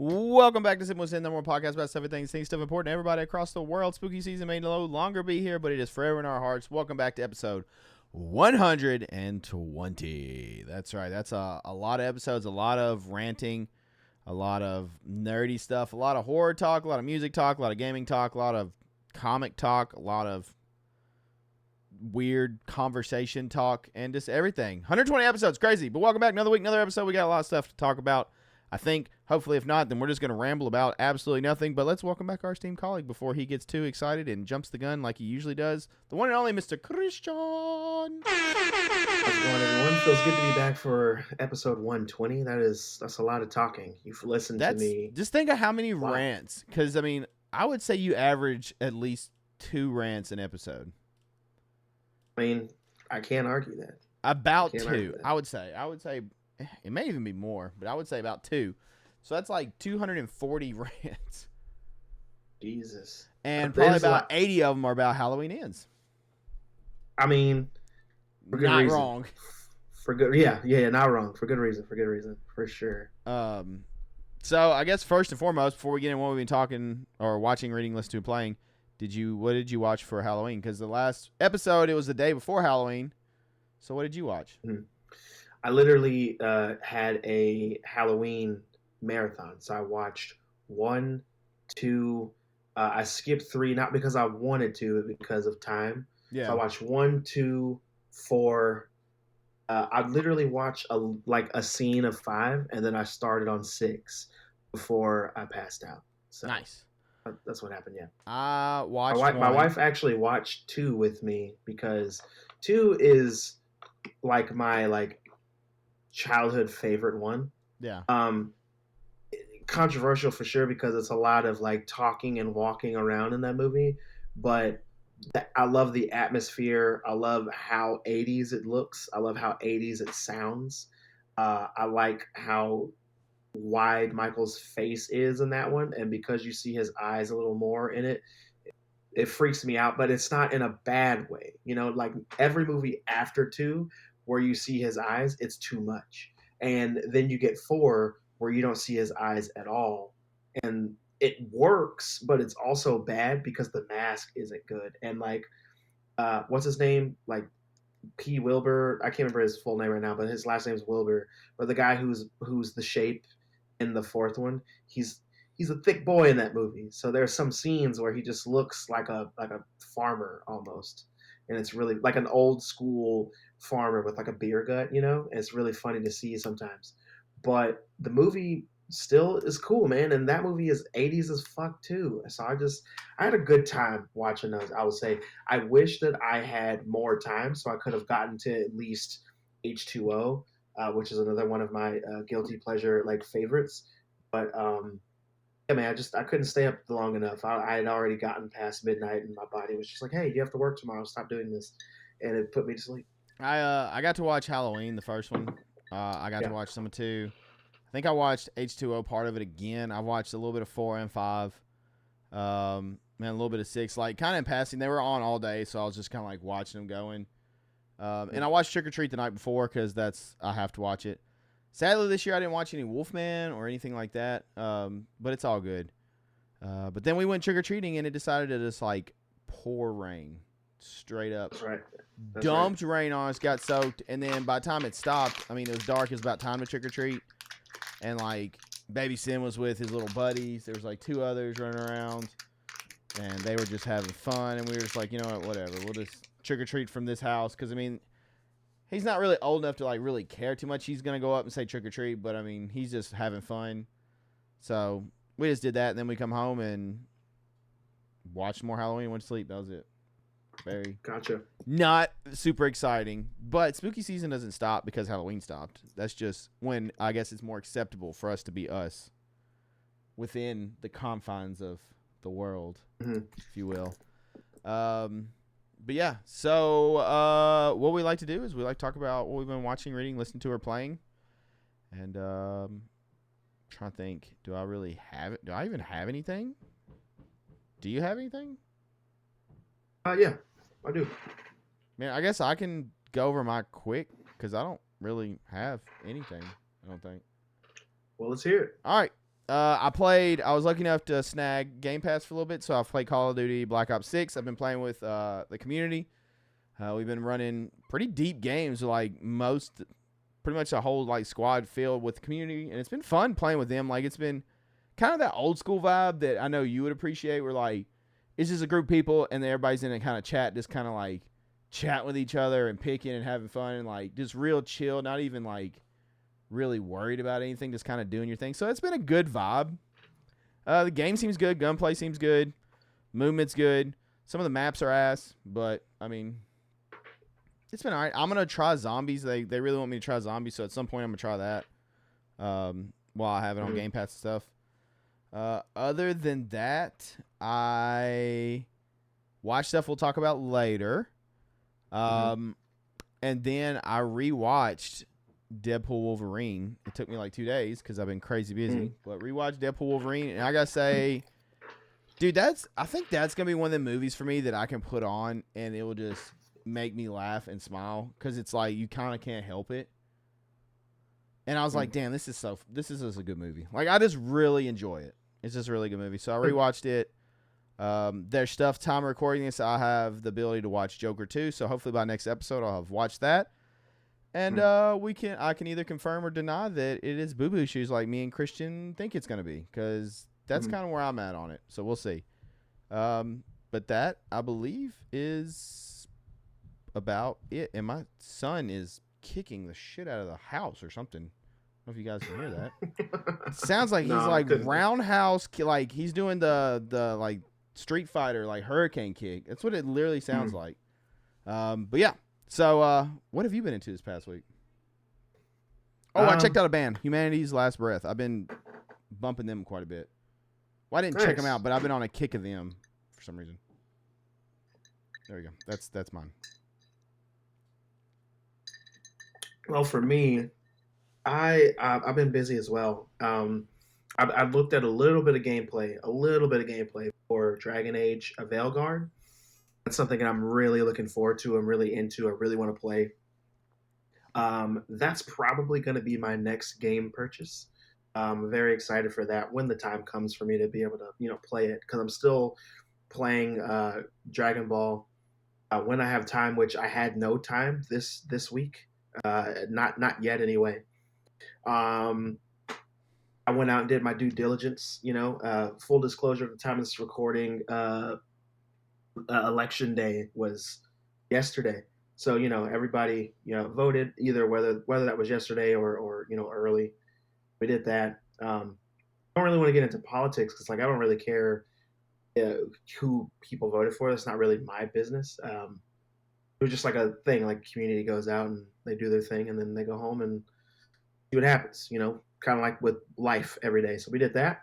Welcome back to Sippin With Sin, the more podcast about stuff and things stuff important to everybody across the world. Spooky season may no longer be here, but it is forever in our hearts. Welcome back to episode 120. That's right. That's a lot of episodes, a lot of ranting, a lot of nerdy stuff, a lot of horror talk, a lot of music talk, a lot of gaming talk, a lot of comic talk, a lot of weird conversation talk, and just everything. 120 episodes, crazy. But welcome back, another week, another episode. We got a lot of stuff to talk about. I think, hopefully, if not, then we're just going to ramble about absolutely nothing. But let's welcome back our esteemed colleague before he gets too excited and jumps the gun like he usually does. The one and only Mr. Christian. How's it going, everyone? Feels good to be back for episode 120. That's a lot of talking. You've listened to me. Just think of how many rants. Because, I mean, I would say you average at least 2 rants an episode. I mean, I can't argue that. About 2, I would say. It may even be more, but I would say about 2. So that's like 240 rants. Jesus. And probably about 80 of them are about Halloween Ends. I mean, for good reason. Not wrong. For good, yeah, not wrong. For good reason, for sure. So I guess first and foremost, before we get in what we've been talking or watching, reading, listening to, playing, what did you watch for Halloween? Because the last episode, it was the day before Halloween. So what did you watch? I literally had a Halloween marathon. So I watched 1, 2. I skipped 3, not because I wanted to, but because of time. Yeah. So I watched 1, 2, 4. I literally watched a scene of 5, and then I started on 6 before I passed out. So nice. That's what happened. Yeah. I watched. My wife actually watched 2 with me because 2 is like my childhood favorite one. Yeah. Controversial for sure because it's a lot of talking and walking around in that movie, but I love the atmosphere. I love how 80s it looks. I love how 80s it sounds. I like how wide Michael's face is in that one, and because you see his eyes a little more in it, it freaks me out, but it's not in a bad way. You know, like every movie after 2 where you see his eyes, it's too much. And then you get 4 where you don't see his eyes at all. And it works, but it's also bad because the mask isn't good. And what's his name? P. Wilbur. I can't remember his full name right now, but his last name is Wilbur. But the guy who's the Shape in the 4th one, he's a thick boy in that movie. So there's some scenes where he just looks like a farmer almost. And it's really like an old school farmer with a beer gut, you know? And it's really funny to see sometimes. But the movie still is cool, man. And that movie is 80s as fuck too. So I had a good time watching those, I would say. I wish that I had more time so I could have gotten to at least H2O, which is another one of my guilty pleasure favorites. But yeah, man, I couldn't stay up long enough. I had already gotten past midnight, and my body was just like, "Hey, you have to work tomorrow. Stop doing this," and it put me to sleep. I got to watch Halloween, the first one. I got to watch some of 2. I think I watched H2O part of it again. I watched a little bit of 4 and 5. A little bit of 6. Kind of in passing. They were on all day, so I was just kind of watching them going. And I watched Trick or Treat the night before because I have to watch it. Sadly, this year I didn't watch any Wolfman or anything like that, but it's all good. But then we went trick-or-treating, and it decided to just, pour rain straight up. That's right. Dumped rain on us, got soaked, and then by the time it stopped, it was dark. It was about time to trick-or-treat, and, Baby Sin was with his little buddies. There was, 2 others running around, and they were just having fun, and we were just you know what, whatever. We'll just trick-or-treat from this house because, he's not really old enough to really care too much. He's gonna go up and say trick or treat, but he's just having fun. So we just did that, and then we come home and watched more Halloween and went to sleep. That was it. Very gotcha. Not super exciting, but spooky season doesn't stop because Halloween stopped. That's just when I guess it's more acceptable for us to be us within the confines of the world, if you will. But yeah, so what we like to do is we like to talk about what we've been watching, reading, listening to, or playing. And trying to think, do I really have it? Do I even have anything? Do you have anything? Yeah, I do. Man, I guess I can go over my quick because I don't really have anything, I don't think. Well, let's hear it. All right. I was lucky enough to snag Game Pass for a little bit, so I've played Call of Duty Black Ops 6. I've been playing with the community. We've been running pretty deep games, like pretty much a whole like squad filled with the community, and it's been fun playing with them. Like, it's been kind of that old school vibe that I know you would appreciate, where like it's just a group of people and everybody's in a kind of chat, just kind of like chatting with each other and picking and having fun and like just real chill, not even like really worried about anything, just kind of doing your thing. So it's been a good vibe. The game seems good. Gunplay seems good. Movement's good. Some of the maps are ass, but I mean, it's been all right. I'm going to try zombies. They really want me to try zombies, so at some point I'm going to try that while I have it on Game Pass and stuff. Other than that, I watch stuff we'll talk about later. And then I rewatched Deadpool Wolverine. It took me like 2 days because I've been crazy busy. But rewatched Deadpool Wolverine, and I gotta say, dude, I think that's gonna be one of the movies for me that I can put on and it will just make me laugh and smile, because it's like you kind of can't help it. And I was like, damn, this is just a good movie. Like, I just really enjoy it. It's just a really good movie. So I rewatched it. There's stuff time recording this. I have the ability to watch Joker 2, so hopefully by next episode I'll have watched that. And I can either confirm or deny that it is boo-boo shoes like me and Christian think it's going to be, because that's kind of where I'm at on it. So we'll see. But that, I believe, is about it. And my son is kicking the shit out of the house or something. I don't know if you guys can hear that. It sounds like he's like roundhouse, like he's doing the like Street Fighter, like hurricane kick. That's what it literally sounds like. But yeah. So, what have you been into this past week? Oh, I checked out a band, Humanity's Last Breath. I've been bumping them quite a bit. Well, I didn't check them out, but I've been on a kick of them for some reason. There we go. That's mine. Well, for me, I've been busy as well. I've looked at a little bit of gameplay for Dragon Age Veilguard. That's something that I'm really looking forward to. I'm really into. I really want to play. That's probably going to be my next game purchase. I'm very excited for that when the time comes for me to be able to, play it, because I'm still playing Dragon Ball when I have time, which I had no time this week. Not yet anyway. I went out and did my due diligence. Full disclosure, at the time of this recording, election day was yesterday. So, everybody, voted, either whether that was yesterday or early. We did that. I don't really want to get into politics, because, like, I don't really care who people voted for. That's not really my business. It was just like a thing, like community goes out and they do their thing and then they go home and see what happens, kind of like with life every day. So we did that.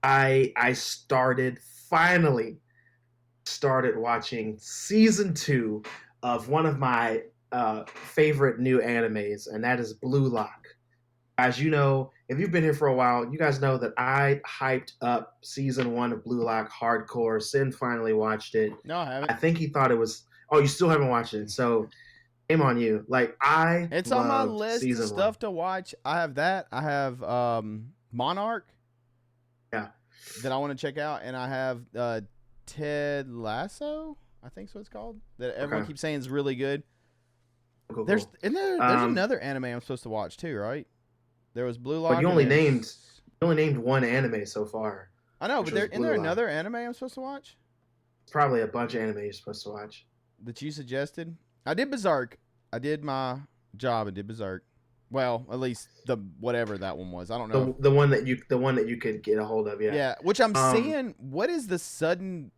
I finally started watching season 2 of one of my favorite new animes, and that is Blue Lock. As you know, if you've been here for a while, you guys know that I hyped up season 1 of Blue Lock hardcore. Sin finally watched it. No, I haven't. I think he thought it was. Oh, you still haven't watched it, so shame on you. Like, it's on my list of stuff to watch. I have that. I have Monarch. Yeah. That I want to check out, and I have Ted Lasso, I think so it's called, that everyone keeps saying is really good. Cool. There's another anime I'm supposed to watch too, right? There was Blue Lock. But you only named one anime so far. I know, but isn't there another anime I'm supposed to watch? It's probably a bunch of anime you're supposed to watch. That you suggested? I did Berserk. I did my job and did Berserk. Well, at least the whatever that one was. I don't know. The one that you could get a hold of, yeah. Yeah, which I'm seeing. What is the sudden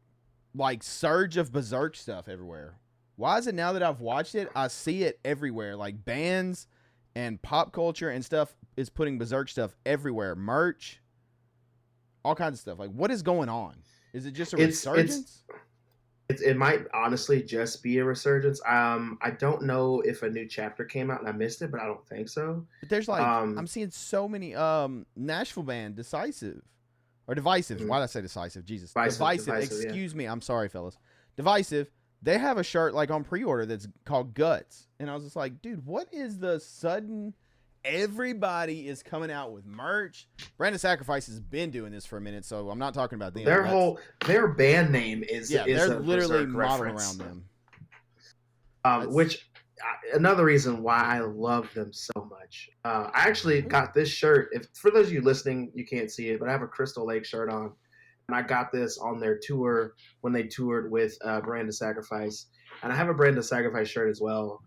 like surge of Berserk stuff everywhere? Why is it now that I've watched it, I see it everywhere? Like bands and pop culture and stuff is putting Berserk stuff everywhere. Merch, all kinds of stuff. Like, what is going on? Is it just a resurgence? It might honestly just be a resurgence. I don't know if a new chapter came out and I missed it, but I don't think so. But there's like I'm seeing so many Nashville band Divisive. Why did I say Decisive? Jesus. Divisive. Excuse me. I'm sorry, fellas. Divisive. They have a shirt like on pre-order that's called Guts. And I was just like, dude, what is the sudden everybody is coming out with merch. Brand of Sacrifice has been doing this for a minute, so I'm not talking about them. Their band name is they're a literally Berserk modeled reference. around them. Which another reason why I love them so much. I actually got this shirt. If for those of you listening, you can't see it, but I have a Crystal Lake shirt on, and I got this on their tour when they toured with Brand of Sacrifice, and I have a Brand of Sacrifice shirt as well.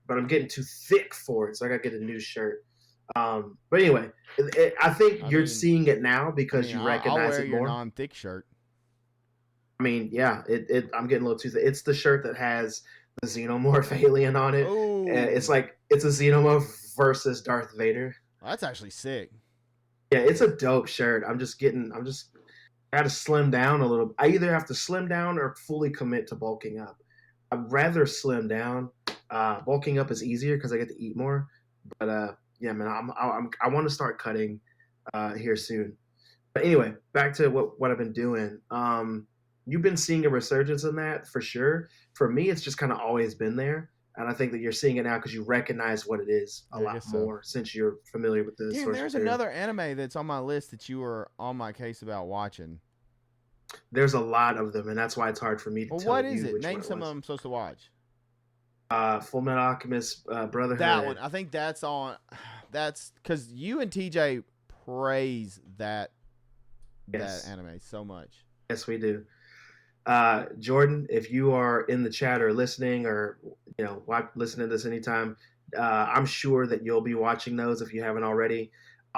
But I'm getting too thick for it, so I got to get a new shirt. But anyway, I think you're seeing it now because you recognize I'll wear it your more. non-thick shirt. I mean, yeah, I'm getting a little too thick. It's the shirt that has the Xenomorph alien on it. Ooh. It's like it's a Xenomorph versus Darth Vader. That's actually sick. Yeah, it's a dope shirt. I gotta slim down a little. I either have to slim down or fully commit to bulking up. I'd rather slim down. Bulking up is easier because I get to eat more. But yeah, man, I want to start cutting here soon. But anyway, back to what I've been doing. You've been seeing a resurgence in that for sure. For me, it's just kind of always been there, and I think that you're seeing it now because you recognize what it is a lot more since you're familiar with the source. There's another anime that's on my list that you were on my case about watching. There's a lot of them, and that's why it's hard for me to tell what you is it? which Name one some of them I'm supposed to watch. Full Metal Alchemist Brotherhood. That one. I think that's on. That's because you and TJ praise that anime so much. Yes, we do. Jordan, if you are in the chat or listening, or listening to this anytime, I'm sure that you'll be watching those if you haven't already.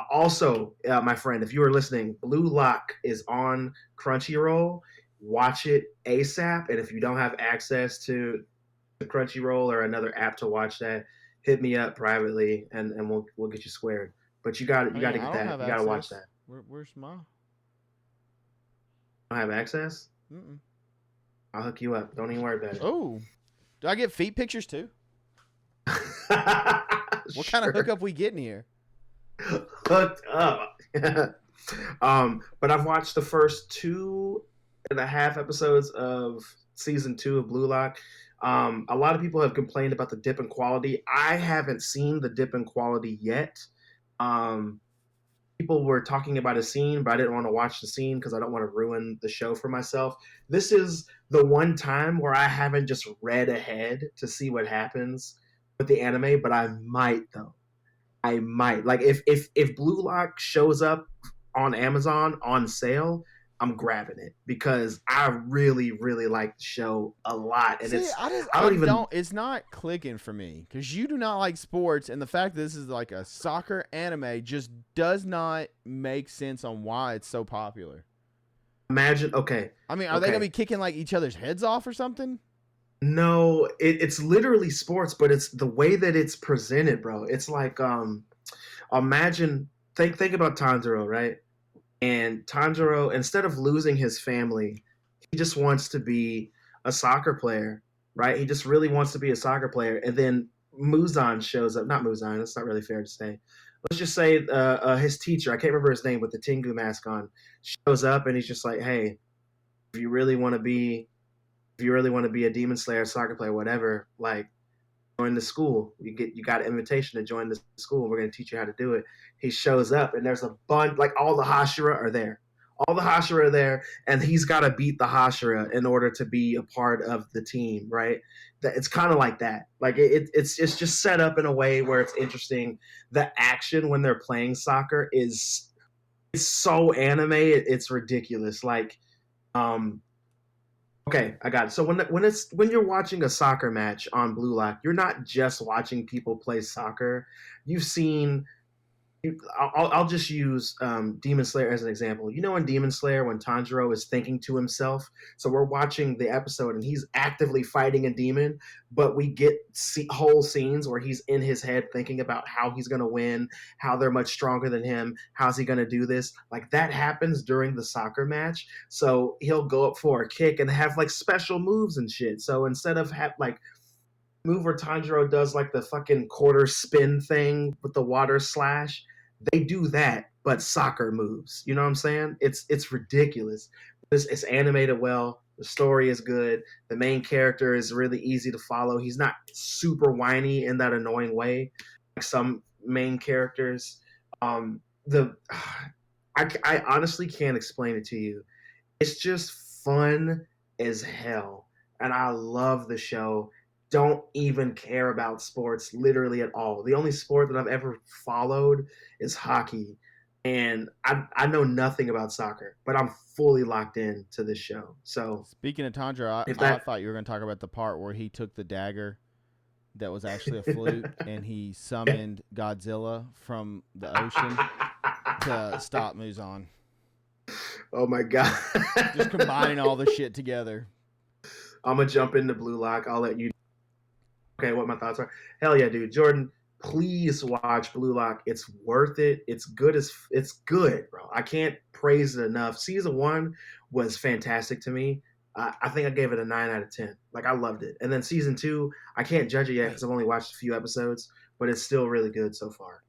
Also, my friend, if you are listening, Blue Lock is on Crunchyroll. Watch it ASAP, and if you don't have access to Crunchyroll or another app to watch that, hit me up privately, and we'll get you squared. But you got to get that. You got to watch that. Where's my? I don't have access. Mm-mm. I'll hook you up. Don't even worry about it. Oh, do I get feet pictures too? What kind of hookup we getting here? Hooked up. But I've watched the first 2.5 episodes of season 2 of Blue Lock. A lot of people have complained about the dip in quality. I haven't seen the dip in quality yet. People were talking about a scene, but I didn't want to watch the scene because I don't want to ruin the show for myself. This is the one time where I haven't just read ahead to see what happens with the anime, but I might though. I might. Like if Blue Lock shows up on Amazon on sale, I'm grabbing it because I really, really like the show a lot. And it's not clicking for me because you do not like sports, and the fact that this is like a soccer anime just does not make sense on why it's so popular. Imagine, okay. I mean, are they gonna be kicking like each other's heads off or something? No, it's literally sports, but it's the way that it's presented, bro. It's like imagine think about Tanjiro, right? And Tanjiro, instead of losing his family, he just wants to be a soccer player, right? He just really wants to be a soccer player. And then Muzan shows up. Not Muzan, that's not really fair to say. Let's just say his teacher, I can't remember his name, with the Tengu mask on, shows up and he's just like, hey, if you really want to be a Demon Slayer, soccer player, whatever, like, join the school. You got an invitation to join the school. We're going to teach you how to do it. He shows up and there's a bunch, like all the Hashira are there. All the Hashira are there, and he's got to beat the Hashira in order to be a part of the team, right? It's kind of like that. Like it's just set up in a way where it's interesting. The action when they're playing soccer is so anime. It's ridiculous. Like, okay, I got it. So when you're watching a soccer match on Blue Lock, you're not just watching people play soccer. You've seen. I'll just use Demon Slayer as an example. You know, in Demon Slayer, when Tanjiro is thinking to himself, so we're watching the episode and he's actively fighting a demon, but we get whole scenes where he's in his head thinking about how he's going to win, how they're much stronger than him, how's he going to do this. Like, that happens during the soccer match. So he'll go up for a kick and have like special moves and shit. So instead of move where Tanjiro does like the fucking quarter spin thing with the water slash, they do that, but soccer moves. You know what I'm saying? It's ridiculous. It's animated well. The story is good. The main character is really easy to follow. He's not super whiny in that annoying way like some main characters. The I honestly can't explain it to you. It's just fun as hell, and I love the show. Don't even care about sports literally at all. The only sport that I've ever followed is hockey, and I know nothing about soccer, but I'm fully locked in to this show. So Speaking of Tundra, if I that thought you were going to talk about the part where he took the dagger that was actually a flute and he summoned Godzilla from the ocean to stop Muzan. Oh my god. Just combining all the shit together. I'm gonna jump into Blue Lock. I'll let you. Okay, what my thoughts are. Hell yeah, dude. Jordan, please watch Blue Lock. It's worth it. It's good, bro. I can't praise it enough. Season 1 was fantastic to me. I think I gave it a 9 out of 10. Like I loved it. And then season 2, I can't judge it yet because I've only watched a few episodes, but it's still really good so far.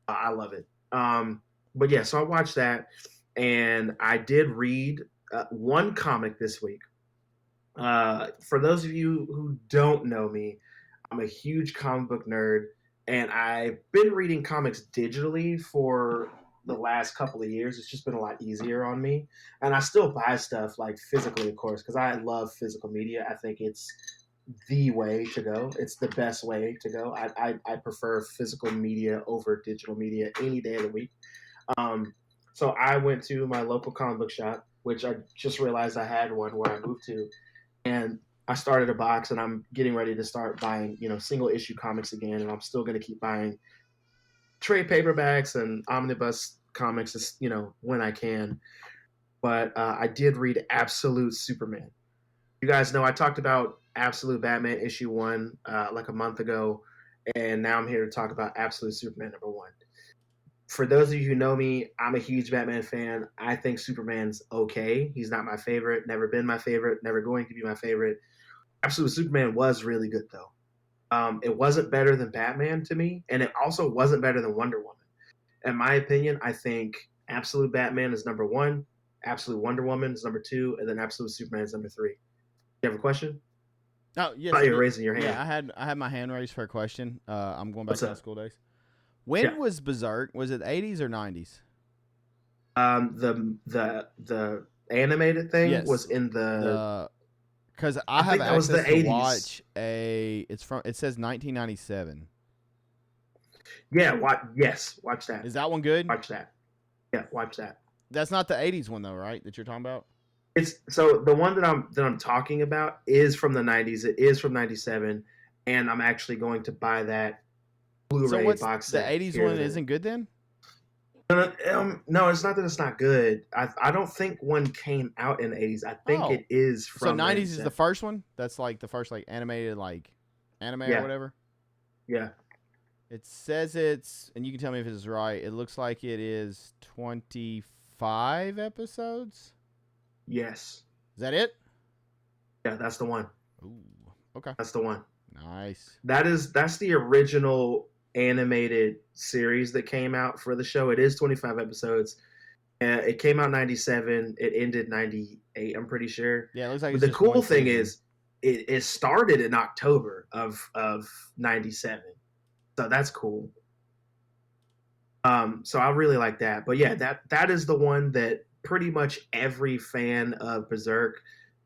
I love it. But yeah, so I watched that, and I did read one comic this week. For those of you who don't know me, I'm a huge comic book nerd, and I've been reading comics digitally for the last couple of years. It's just been a lot easier on me, and I still buy stuff like physically, of course, because I love physical media. I think it's the way to go. It's the best way to go. I prefer physical media over digital media any day of the week. Um, so I went to my local comic book shop, which I just realized I had one where I moved to, and I started a box, and I'm getting ready to start buying, single issue comics again, and I'm still going to keep buying trade paperbacks and omnibus comics, when I can. But I did read Absolute Superman. You guys know I talked about Absolute Batman issue 1 like a month ago, and now I'm here to talk about Absolute Superman number 1. For those of you who know me, I'm a huge Batman fan. I think Superman's okay. He's not my favorite, never been my favorite, never going to be my favorite. Absolute Superman was really good though. It wasn't better than Batman to me, and it also wasn't better than Wonder Woman. In my opinion, I think Absolute Batman is number 1, Absolute Wonder Woman is number 2, and then Absolute Superman is number 3. You have a question? Oh yes, I thought you were raising your hand. Yeah, I had my hand raised for a question. I'm going back What's to my up? school days. When Yeah. was Berserk? Was it 80s or 90s? The animated thing Yes. was in the. Because I I have think that was access the to 80s. watch it says 1997. Yeah, watch that. Is that one good? Watch that. Yeah, watch that. That's not the 80s one though, right? That you're talking about? It's so the one that I'm talking about is from the 90s. It is from 97, and I'm actually going to buy that Blu-ray So what's box the set. 80s one isn't good then? No, it's not that it's not good. I don't think one came out in the 80s. I think it is from. So 90s 97. is the first one? That's like the first like animated like anime or whatever? Yeah. It says it's, and you can tell me if this is right, it looks like it is 25 episodes? Yes. Is that it? Yeah, that's the one. Ooh, okay. That's the one. Nice. That's the original animated series that came out for the show. It is 25 episodes. It came out 97. It ended 98, I'm pretty sure. Yeah, it looks like But it's the just cool thing season. is it started in October of 97. So that's cool. So I really like that. But yeah, that is the one that pretty much every fan of Berserk,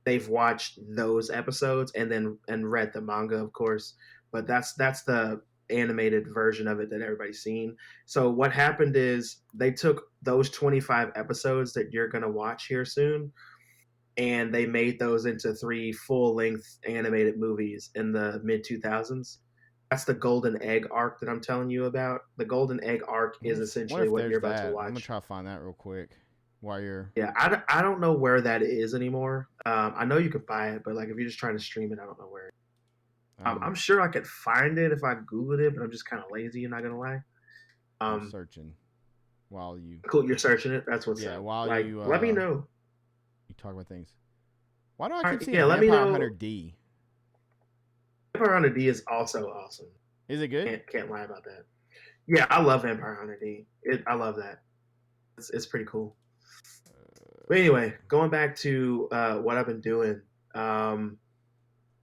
they've watched those episodes and read the manga, of course. But that's the animated version of it that everybody's seen. So what happened is they took those 25 episodes that you're gonna watch here soon, and they made those into 3 full-length animated movies in the mid 2000s. That's the Golden Egg arc that I'm telling you about. The Golden Egg arc is essentially what you're about to watch. I'm going to try to find that real quick while you're. Yeah, I don't know where that is anymore. I know you could buy it, but like if you're just trying to stream it, I don't know where. I'm sure I could find it if I Googled it, but I'm just kind of lazy. I'm not gonna lie. I'm searching while you. Cool, you're searching it. That's what's up. While like, you. Let me know. You talk about things. Why do I keep seeing let me Vampire know. Hunter D? Vampire Hunter D is also awesome. Is it good? Can't lie about that. Yeah, I love Vampire Hunter D. I love that. It's pretty cool. But anyway, going back to what I've been doing.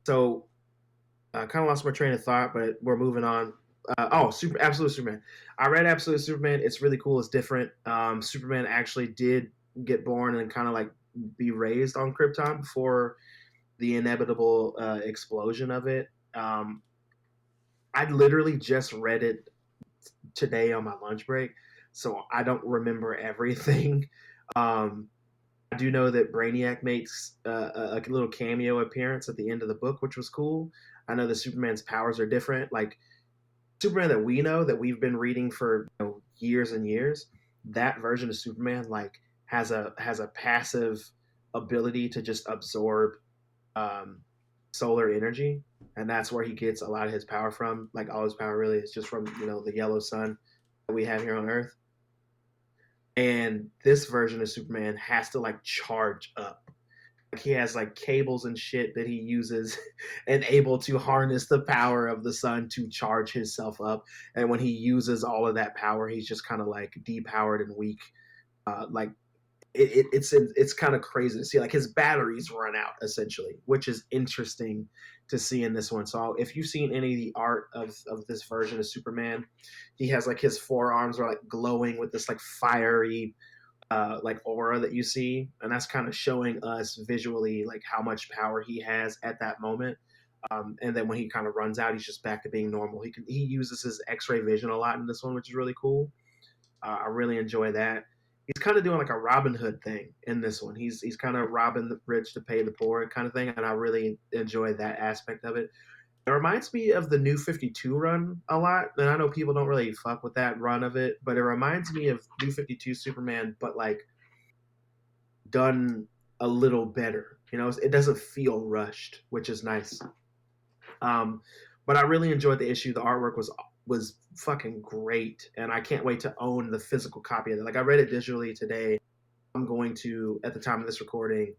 So I kind of lost my train of thought, but we're moving on. Absolute Superman. I read Absolute Superman. It's really cool. It's different. Superman actually did get born and kind of like be raised on Krypton before the inevitable explosion of it. I literally just read it today on my lunch break, so I don't remember everything. Um, I do know that Brainiac makes a little cameo appearance at the end of the book, which was cool. I know that Superman's powers are different. Like Superman that we know, that we've been reading for years and years, that version of Superman like has a passive ability to just absorb um, solar energy, and that's where he gets a lot of his power from. Like all his power really is just from the yellow sun that we have here on Earth. And this version of Superman has to like charge up. Like he has like cables and shit that he uses and able to harness the power of the sun to charge himself up. And when he uses all of that power, he's just kind of like depowered and weak. Like it's kind of crazy to see like his batteries run out essentially, which is interesting to see in this one. So if you've seen any of the art of this version of Superman, he has like his forearms are like glowing with this like fiery like aura that you see, and that's kind of showing us visually like how much power he has at that moment. And then when he kind of runs out, he's just back to being normal. He uses his X-ray vision a lot in this one, which is really cool. I really enjoy that. He's kind of doing like a Robin Hood thing in this one. He's kind of robbing the rich to pay the poor kind of thing, and I really enjoy that aspect of it. It reminds me of the New 52 run a lot, and I know people don't really fuck with that run of it, but it reminds me of New 52 Superman, but like done a little better. It doesn't feel rushed, which is nice. Um, but I really enjoyed the issue. The artwork was fucking great, and I can't wait to own the physical copy of it. Like I read it digitally today. I'm going to, at the time of this recording,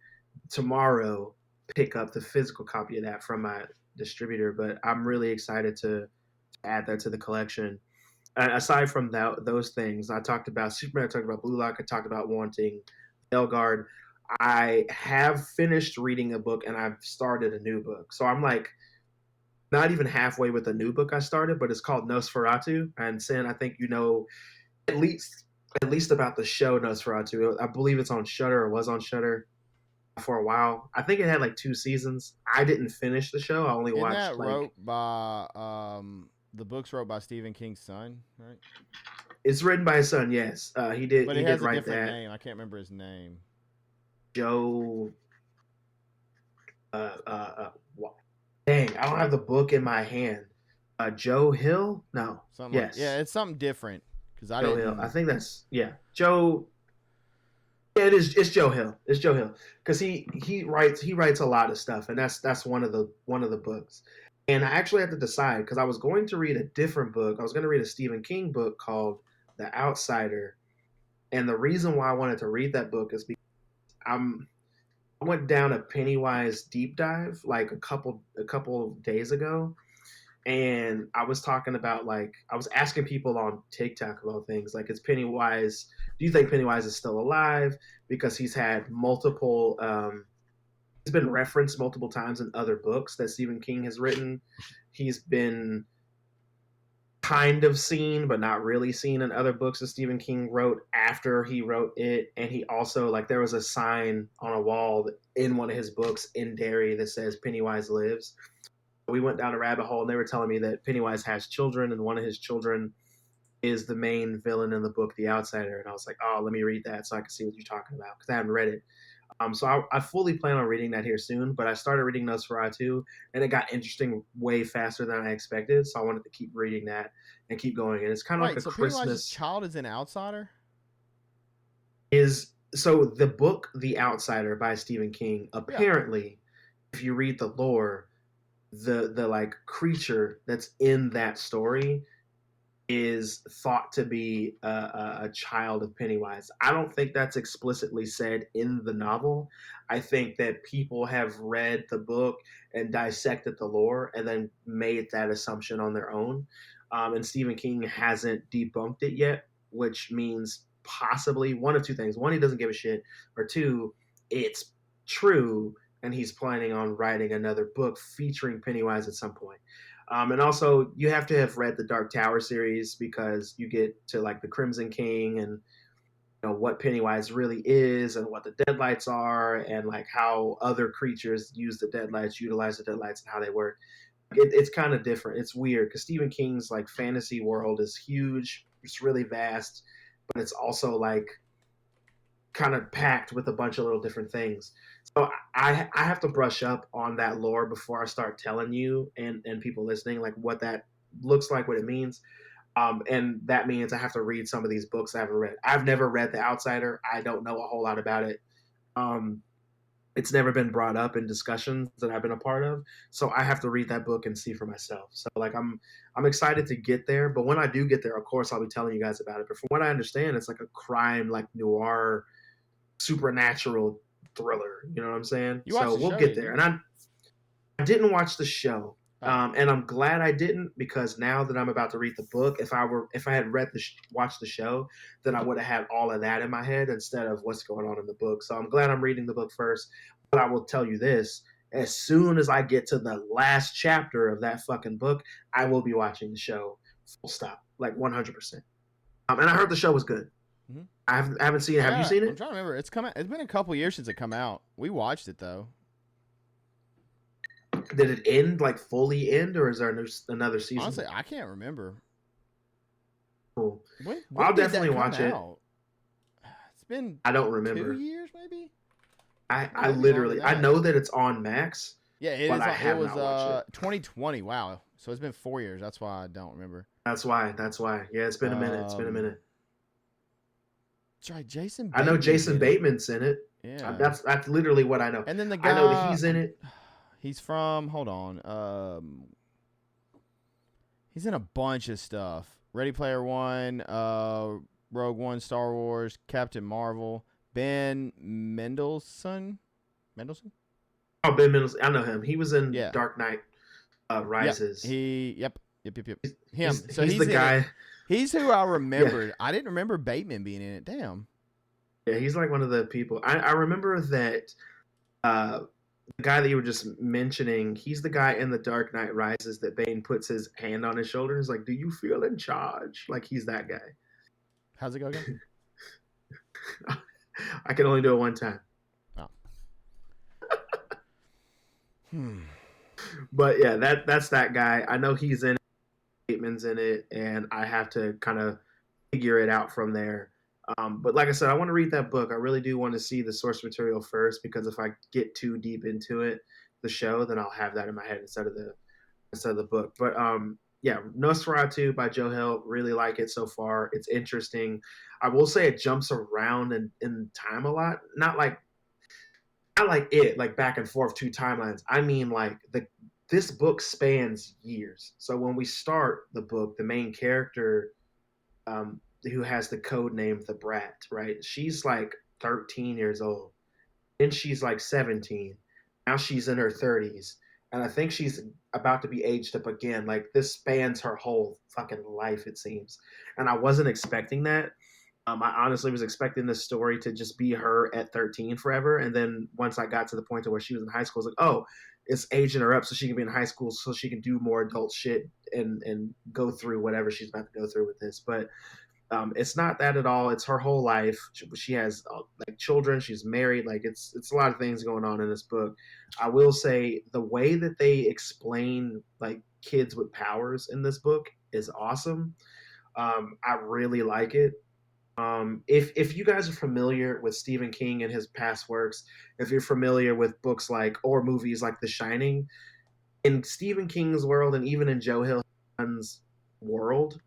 tomorrow pick up the physical copy of that from my distributor. But I'm really excited to add that to the collection. And aside from those things, I talked about Superman. I talked about Blue Lock. I talked about wanting Elgard. I have finished reading a book and I've started a new book. So I'm like not even halfway with the new book I started, but it's called Nosferatu. And Sin, I think at least at least about the show Nosferatu. I believe it's on Shutter or was on Shutter for a while. I think it had like 2 seasons. I didn't finish the show. I only Isn't watched that like wrote by the books wrote by Stephen King's son, right? it's written by his son. Yes, he did. But He it did has a write different that. name. I can't remember his name. Joe. Dang, I don't have the book in my hand. Joe Hill? No. Something like Yes, it's something different because I Joe Hill. I didn't. think that's Joe. Yeah, it is. It's Joe Hill. It's Joe Hill because he writes a lot of stuff, and that's one of the books. And I actually had to decide because I was going to read a different book. I was going to read a Stephen King book called The Outsider, and the reason why I wanted to read that book is because I went down a Pennywise deep dive like a couple days ago, and I was talking about like I was asking people on TikTok about things like is Pennywise? Do you think Pennywise is still alive? Because he's had multiple. He's been referenced multiple times in other books that Stephen King has written. He's been kind of seen, but not really seen in other books that Stephen King wrote after he wrote it. And he also like there was a sign on a wall in one of his books in Derry that says Pennywise lives. We went down a rabbit hole and they were telling me that Pennywise has children and one of his children is the main villain in the book The Outsider. And I was like, oh, let me read that so I can see what you're talking about because I haven't read it. So I fully plan on reading that here soon, but I started reading Nosferatu and it got interesting way faster than I expected. So I wanted to keep reading that and keep going. And it's kind of like Wait, a so Pennywise's Christmas child is an outsider? is so the book The Outsider by Stephen King, Yeah. apparently, if you read the lore, the like creature that's in that story is thought to be a child of Pennywise. I don't think that's explicitly said in the novel. I think that people have read the book and dissected the lore and then made that assumption on their own. And Stephen King hasn't debunked it yet, which means possibly one of two things. One, he doesn't give a shit, or two, it's true and he's planning on writing another book featuring Pennywise at some point. And also, you have to have read the Dark Tower series because you get to like the Crimson King and what Pennywise really is and what the Deadlights are and like how other creatures use the Deadlights, utilize the Deadlights, and how they work. It's kind of different. It's weird because Stephen King's like fantasy world is huge. It's really vast, but it's also like kind of packed with a bunch of little different things. So I have to brush up on that lore before I start telling you and people listening like what that looks like, what it means. And that means I have to read some of these books I haven't read. I've never read The Outsider. I don't know a whole lot about it. It's never been brought up in discussions that I've been a part of. So I have to read that book and see for myself. So like I'm excited to get there. But when I do get there, of course I'll be telling you guys about it. But from what I understand, it's like a crime, like noir, supernatural thriller. You know what I'm saying? You watched So the we'll show, get didn't there. you? And I didn't watch the show. Oh. And I'm glad I didn't because now that I'm about to read the book, if I had watched the show, then I would have had all of that in my head instead of what's going on in the book. So I'm glad I'm reading the book first. But I will tell you this: as soon as I get to the last chapter of that fucking book, I will be watching the show. Full stop, like 100%. And I heard the show was good. Mm-hmm. I haven't seen it. Have you seen I'm it? trying to remember. It's been a couple years since it come out. We watched it though. Did it end like fully end, or is there another season? Honestly, I can't remember. Cool. When I'll did definitely that come watch it. out? It's been I don't remember. 2 years, maybe. I Maybe literally longer than I that. know that it's on Max, Yeah, it but is. I It have was not watched it. 2020. Wow. So it's been 4 years. That's why I don't remember. That's why. Yeah, it's been a minute. It's been a minute. That's right. Jason I know Bateman's Jason in it. Bateman's in it. Yeah. That's literally what I know. And then the I know that guy, he's in it. he's from. Hold on. He's in a bunch of stuff. Ready Player One, Rogue One, Star Wars, Captain Marvel, Ben Mendelsohn. Mendelsohn? Oh, Ben Mendelsohn. I know him. He was in Yeah. Dark Knight Yep. Rises. Yep. Him. He's So he's the in guy. it. He's who I remembered. Yeah. I didn't remember Bateman being in it. Damn. Yeah, he's like one of the people. I remember that the guy that you were just mentioning, he's the guy in The Dark Knight Rises that Bane puts his hand on his shoulder. He's like, "Do you feel in charge?" Like he's that guy. How's it go again? I can only do it one time. Oh. But yeah, that's that guy. I know he's in it. Bateman's in it, and I have to kind of figure it out from there. But like I said, I want to read that book. I really do want to see the source material first because if I get too deep into it, the show, then I'll have that in my head instead of the book. But yeah, Nosferatu by Joe Hill, really like it so far. It's interesting. I will say it jumps around in time a lot. Not like it, like back and forth two timelines. I mean like this book spans years. So when we start the book, the main character who has the code name the Brat, right? She's like 13 years old. Then she's like 17. Now she's in her 30s. And I think she's about to be aged up again. Like this spans her whole fucking life, it seems. And I wasn't expecting that. I honestly was expecting this story to just be her at 13 forever. And then once I got to the point to where she was in high school, I was like, oh, it's aging her up so she can be in high school so she can do more adult shit and go through whatever she's about to go through with this. But it's not that at all. It's her whole life. She has like children. She's married. Like it's a lot of things going on in this book. I will say the way that they explain like kids with powers in this book is awesome. I really like it. If you guys are familiar with Stephen King and his past works, if you're familiar with books like or movies like The Shining, in Stephen King's world and even in Joe Hill's world,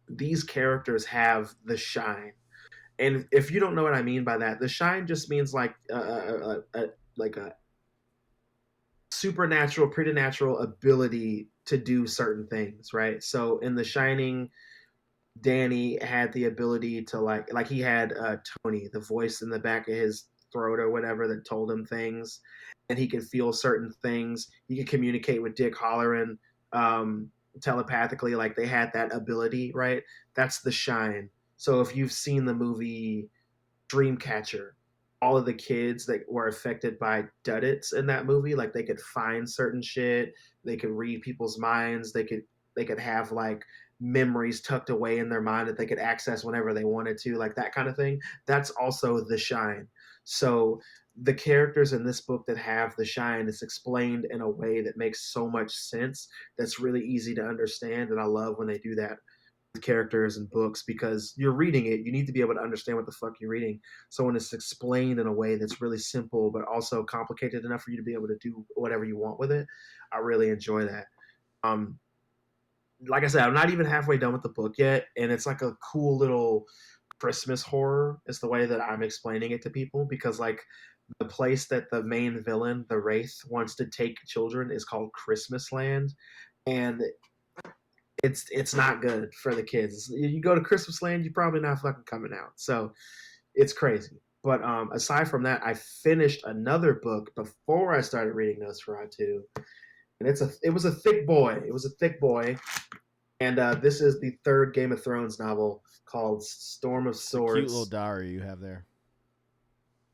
these characters have the shine. And if you don't know what I mean by that, the shine just means like a supernatural, preternatural ability to do certain things, right? So in The Shining, Danny had the ability to like he had Tony, the voice in the back of his throat or whatever that told him things, and he could feel certain things. He could communicate with Dick Halloran telepathically, like they had that ability, right? That's the shine. So if you've seen the movie Dreamcatcher, all of the kids that were affected by Duddits in that movie. Like they could find certain shit, they could read people's minds, they could have like memories tucked away in their mind that they could access whenever they wanted to, like that kind of thing. That's also the shine. So the characters in this book that have the shine is explained in a way that makes so much sense, that's really easy to understand, and I love when they do that with characters and books, because you're reading it, you need to be able to understand what the fuck you're reading. So when it's explained in a way that's really simple but also complicated enough for you to be able to do whatever you want with it, I really enjoy that. um like I said, I'm not even halfway done with the book yet, and it's like a cool little Christmas horror is the way that I'm explaining it to people, because like the place that the main villain, the Wraith, wants to take children is called Christmas Land, and it's not good for the kids. You go to Christmas Land, you're probably not fucking coming out. So it's crazy. But aside from that, I finished another book before I started reading Nosferatu, and it was a thick boy. It was a thick boy, and this is the third Game of Thrones novel called Storm of It's a cute little Swords. diary you have there.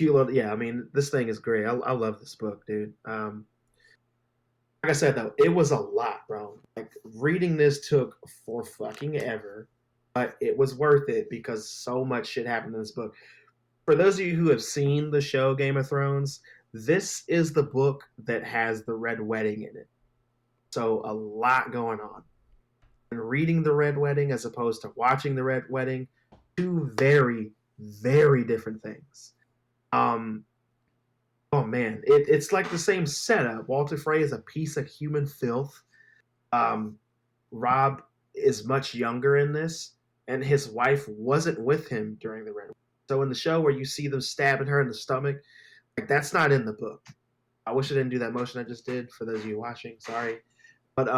Yeah, I mean this thing is great. I love this book, dude. Like I said though, it was a lot, bro. Like reading this took for fucking ever, but it was worth it because so much shit happened in this book. For those of you who have seen the show Game of Thrones, this is the book that has the Red Wedding in it. So a lot going on. And reading the Red Wedding as opposed to watching the Red Wedding, two very, very different things. Um, oh man, it's like the same setup. Walter Frey is a piece of human filth. Um, Rob is much younger in this, and his wife wasn't with him during the Red Wedding. So in the show where you see them stabbing her in the stomach, like that's not in the book. I wish I didn't do that motion I just did for those of you watching. Sorry, but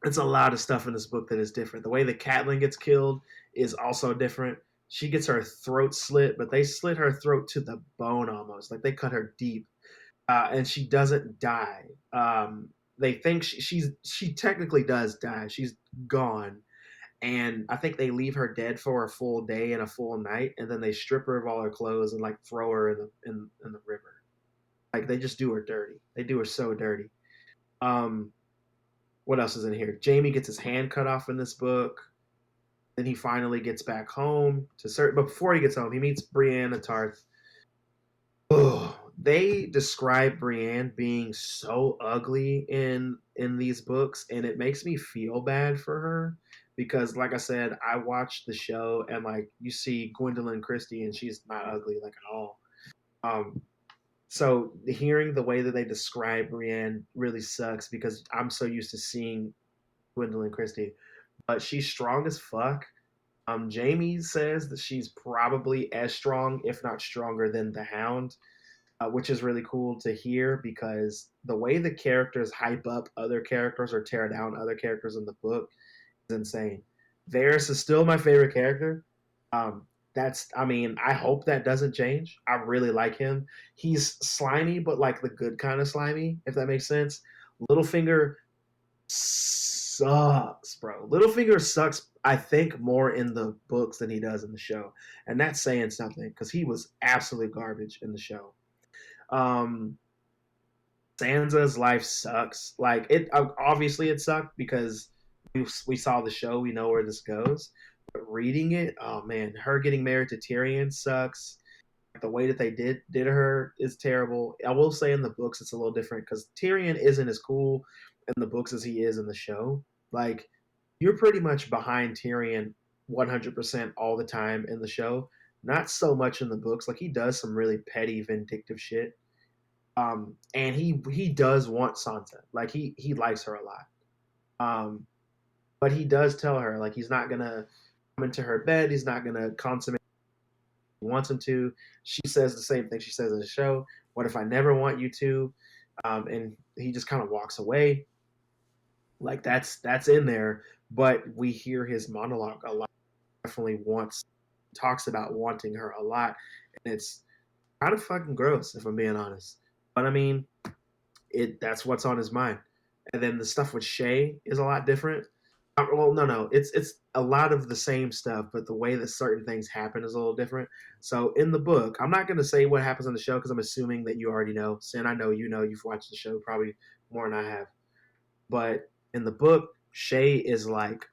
it's a lot of stuff in this book that is different. The way that Catelyn gets killed is also different. She gets her throat slit, but they slit her throat to the bone almost, like they cut her deep, and she doesn't die. They think she technically does die. She's gone, and I think they leave her dead for a full day and a full night, and then they strip her of all her clothes and like throw her in the river. Like they just do her dirty. They do her so dirty. Um, what else is in here? Jamie gets his hand cut off in this book. Then he finally gets back home to certain. But before he gets home, he meets Brienne of Tarth. Oh, they describe Brienne being so ugly in these books, and it makes me feel bad for her because, like I said, I watched the show and like you see Gwendolyn Christie, and she's not ugly like at all. Um, so hearing the way that they describe Brienne really sucks because I'm so used to seeing Gwendolyn Christie, but she's strong as fuck. Jamie says that she's probably as strong, if not stronger, than the Hound, which is really cool to hear because the way the characters hype up other characters or tear down other characters in the book is insane. Varys is still my favorite character. Um, I mean, I hope that doesn't change. I really like him. He's slimy, but like the good kind of slimy, if that makes sense. Littlefinger sucks, bro. Littlefinger sucks, I think, more in the books than he does in the show. And that's saying something because he was absolute garbage in the show. Um, Sansa's life sucks. Like it obviously it sucked because we saw the show, we know where this goes. But reading it, oh man, her getting married to Tyrion sucks. The way that they did her is terrible. I will say in the books it's a little different because Tyrion isn't as cool in the books as he is in the show. Like you're pretty much behind Tyrion 100% all the time in the show. Not so much in the books. Like he does some really petty, vindictive shit. And he does want Sansa. Like he likes her a lot. Um, but he does tell her like he's not gonna come into her bed. He's not gonna consummate. He wants him to. She says the same thing she says in the show. What if I never want you to? And he just kind of walks away. Like that's in there, but we hear his monologue a lot. Definitely wants talks about wanting her a lot, and it's kind of fucking gross if I'm being honest. But I mean, that's what's on his mind. And then the stuff with Shay is a lot different. Well, no, it's a lot of the same stuff, but the way that certain things happen is a little different. So in the book, I'm not going to say what happens on the show because I'm assuming that you already know. Sin, I know you know. You've watched the show probably more than I have. But in the book, Shay is like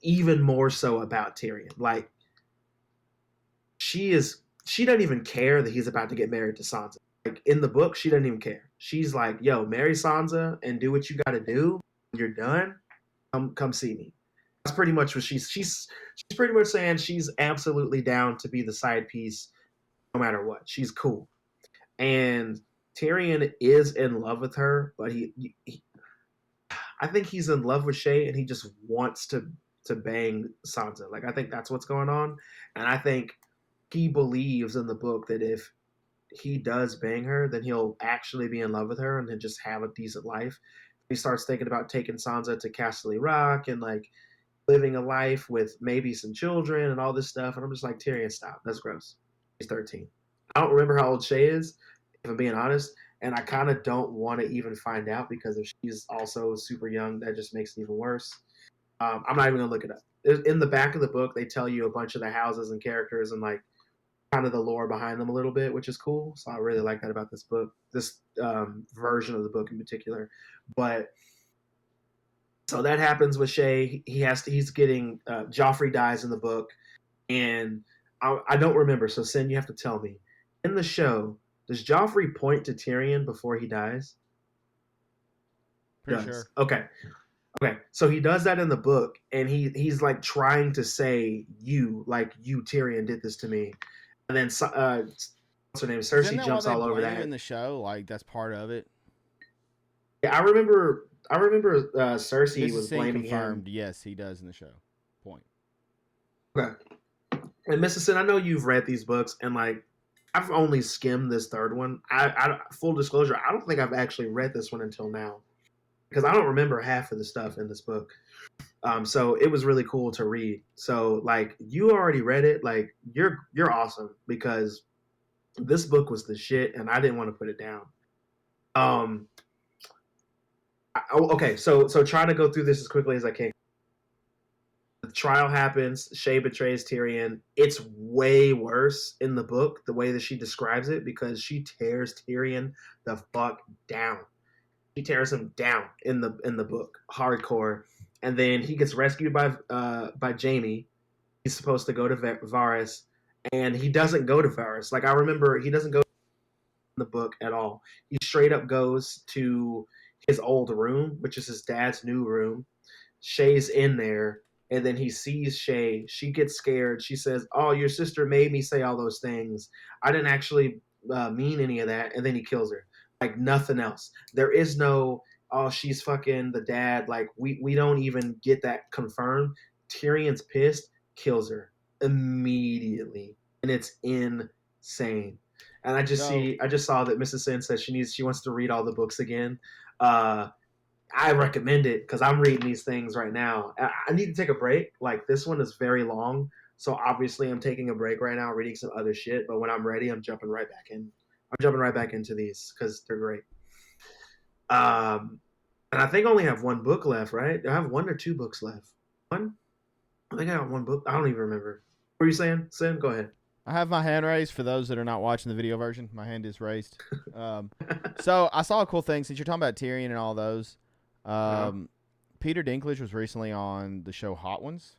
even more so about Tyrion. Like she doesn't even care that he's about to get married to Sansa. Like in the book, she doesn't even care. She's like, "Yo, marry Sansa and do what you got to do. When you're done, come see me." That's pretty much what she's pretty much saying she's absolutely down to be the side piece no matter what. She's cool. And Tyrion is in love with her, but he I think he's in love with Shay and he just wants to bang Sansa. Like I think that's what's going on. And I think he believes in the book that if he does bang her, then he'll actually be in love with her and then just have a decent life. He starts thinking about taking Sansa to Castle Rock and like living a life with maybe some children and all this stuff. And I'm just like, Tyrion, stop. That's gross. He's 13. I don't remember how old Shay is, if I'm being honest. And I kind of don't want to even find out because if she's also super young, that just makes it even worse. I'm not even going to look it up. In the back of the book, they tell you a bunch of the houses and characters and like kind of the lore behind them a little bit, which is cool. So I really like that about this book, this version of the book in particular. But so that happens with Shay. He's getting Joffrey dies in the book, and I don't remember. So Sin, you have to tell me. In the show, does Joffrey point to Tyrion before he dies? Pretty Does sure. okay. Okay, so he does that in the book, and he's like trying to say you Tyrion did this to me, and then what's her name? Because isn't Cersei that why jumps they all over blame him in that. the show? Like that's part of it. Yeah, I remember. Cersei Mrs. was Sin blaming him. confirmed. Yes, he does in the show. Point. Okay, and Mrs. Sin, I know you've read these books, and like I've only skimmed this third one. Full disclosure, I don't think I've actually read this one until now because I don't remember half of the stuff in this book. So it was really cool to read. So like you already read it, like you're awesome because this book was the shit, and I didn't want to put it down. Um, okay, so trying to go through this as quickly as I can. The trial happens. Shay betrays Tyrion. It's way worse in the book the way that she describes it because she tears Tyrion the fuck down. She tears him down in the book, hardcore. And then he gets rescued by Jaime. He's supposed to go to Varys, and he doesn't go to Varys. Like I remember, he doesn't go in the book at all. He straight up goes to his old room, which is his dad's new room. Shay's in there, and then he sees Shay. She gets scared. She says, "Oh, your sister made me say all those things. I didn't actually mean any of that." And then he kills her. Like nothing else. There is no, "Oh, she's fucking the dad." Like we don't even get that confirmed. Tyrion's pissed, kills her immediately, and it's insane. And So I just saw that Mrs. Sin says she wants to read all the books again. Uh, I recommend it because I'm reading these things right now. I need to take a break. Like this one is very long, so obviously I'm taking a break right now, reading some other shit. But when I'm ready, I'm jumping right back in. I'm jumping right back into these because they're great. And I think I only have one book left, right? I have one or two books left. One? I think I got one book. I don't even remember. What were you saying? Sam, go ahead. I have my hand raised for those that are not watching the video version. My hand is raised. So I saw a cool thing since you're talking about Tyrion and all those. Uh, Um, Peter Dinklage was recently on the show Hot Ones,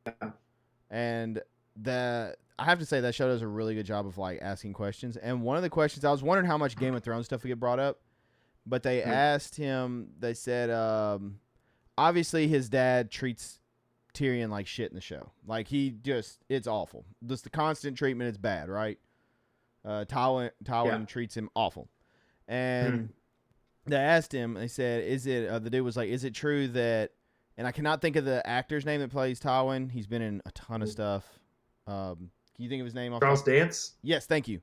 yeah. and that I have to say that show does a really good job of like asking questions. And one of the questions I was wondering how much Game of Thrones stuff would get brought up, but they Mhm. asked him. They said, obviously his dad treats Tyrion like shit in the show. Like it's awful. Just the constant treatment is bad, right? Yeah. Tywin treats him awful, and Mhm. they asked him. They said, "Is it?" The dude was like, "Is it true that?" And I cannot think of the actor's name that plays Tywin. He's been in a ton of stuff. Can you think of his name off Charles top? Dance? Yes, thank you.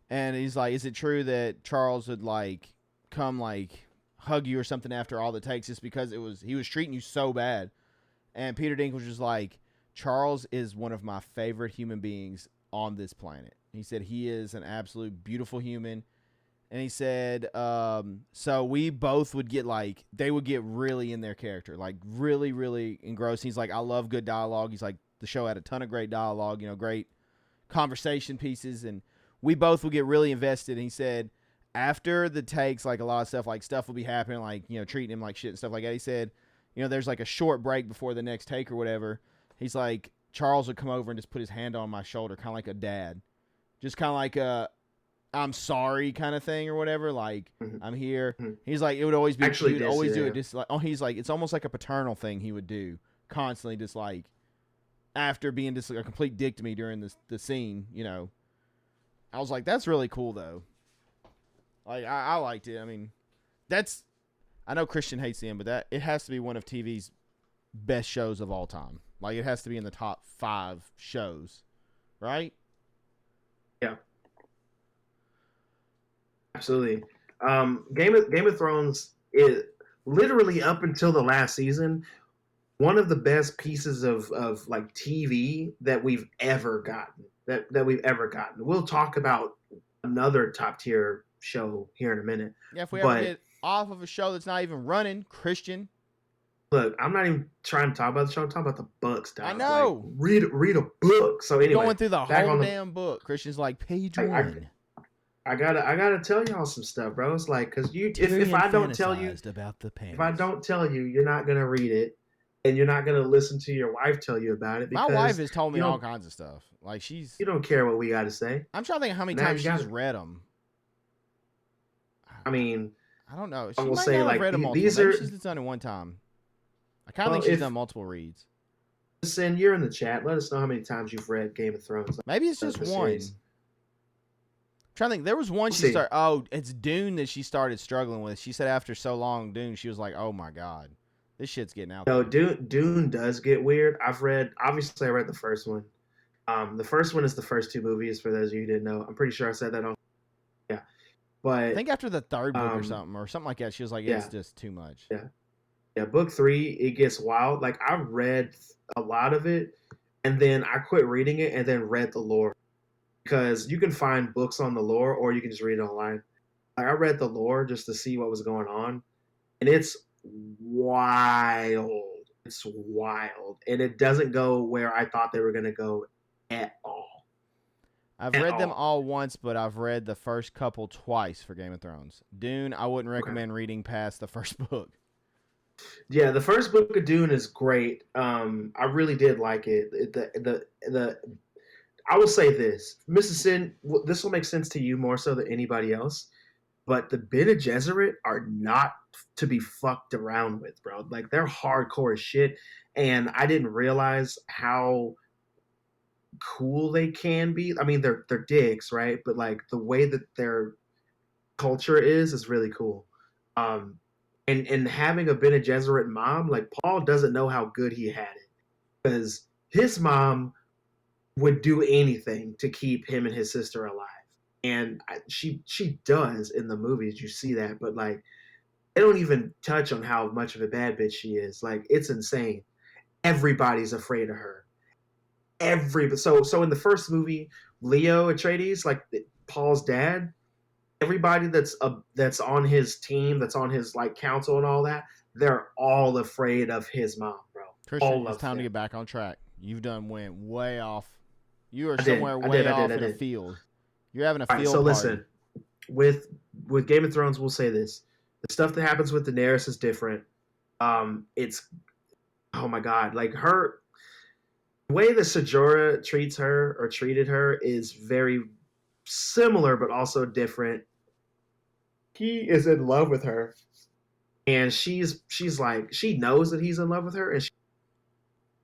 And he's like, "Is it true that Charles would like come like hug you or something after all the takes just because he was treating you so bad?" And Peter Dinklage was like, "Charles is one of my favorite human beings on this planet." He said he is an absolute beautiful human. And he said, so we both would get like, they would get really in their character, like really, really engrossed. He's like, I love good dialogue. He's like, the show had a ton of great dialogue, great conversation pieces. And we both would get really invested. And he said, after the takes, like a lot of stuff, like stuff will be happening, like, treating him like shit and stuff like that. He said, there's like a short break before the next take or whatever. He's like, Charles would come over and just put his hand on my shoulder, kind of like a dad. Just kind of like a, I'm sorry kind of thing or whatever. Like, I'm here. He's like, it would always be, he would always do it just like, he's like, it's almost like a paternal thing he would do constantly, just like after being just like a complete dick to me during the scene, I was like, that's really cool though. Like, I liked it. I mean, I know Christian hates the end, but it has to be one of TV's best shows of all time. Like, it has to be in the top 5 shows, right? Yeah. Absolutely. Game of Thrones is literally up until the last season one of the best pieces of like TV that we've ever gotten. That we've ever gotten. We'll talk about another top tier show here in a minute. Yeah, if we ever get off of a show that's not even running, Christian. Look, I'm not even trying to talk about the show. I'm talking about the books, dog. I know. Like, read a book. So anyway, going through the whole damn book. Christian's like, page 1. I gotta tell y'all some stuff, bro. It's like, because if I don't tell you about the panties. If I don't tell you, you're not gonna read it, and you're not gonna listen to your wife tell you about it. Because my wife has told me all kinds of stuff. Like, you don't care what we got to say. I'm trying to think how many times she's read them. I mean, I don't know. I will say, like, read them multiple. these Maybe are. She's done it one time. I kind of think she's done multiple reads. Listen, you're in the chat. Let us know how many times you've read Game of Thrones. Maybe it's just one. I'm trying to think. There was one she started. Oh, it's Dune that she started struggling with. She said after so long Dune, she was like, "Oh my god, this shit's getting out." No, Dune does get weird. I read the first one. The first one is the first 2 movies. For those of you who didn't know, I'm pretty sure I said that on. Yeah, but I think after the 3rd book or something like that, she was like, "It's just too much." Yeah. Yeah, book 3, it gets wild. Like, I read a lot of it, and then I quit reading it and then read the lore. Because you can find books on the lore, or you can just read it online. Like, I read the lore just to see what was going on, and it's wild. It's wild. And it doesn't go where I thought they were going to go at all. I've read them all once, but I've read the first couple twice for Game of Thrones. Dune, I wouldn't recommend reading past the first book. Yeah, the first book of Dune is great. I really did like it. I will say this, Mrs. Sin. This will make sense to you more so than anybody else. But the Bene Gesserit are not to be fucked around with, bro. Like, they're hardcore as shit, and I didn't realize how cool they can be. I mean, they're dicks, right? But like the way that their culture is really cool. And having a Bene Gesserit mom, like, Paul doesn't know how good he had it, because his mom would do anything to keep him and his sister alive, and she does in the movies. You see that, but like, they don't even touch on how much of a bad bitch she is. Like, it's insane. Everybody's afraid of her. So in the first movie, Leo Atreides, like Paul's dad, everybody that's on his team, that's on his like council and all that, they're all afraid of his mom, bro. Christian, it's time to get back on track. You've went way off. You are somewhere way off in the field. You're having a field party. So listen, with Game of Thrones, we'll say this: the stuff that happens with Daenerys is different. It's, oh my god, like, the way that Sajora treated her is very similar, but also different. He is in love with her, and she's like, she knows that he's in love with her, and she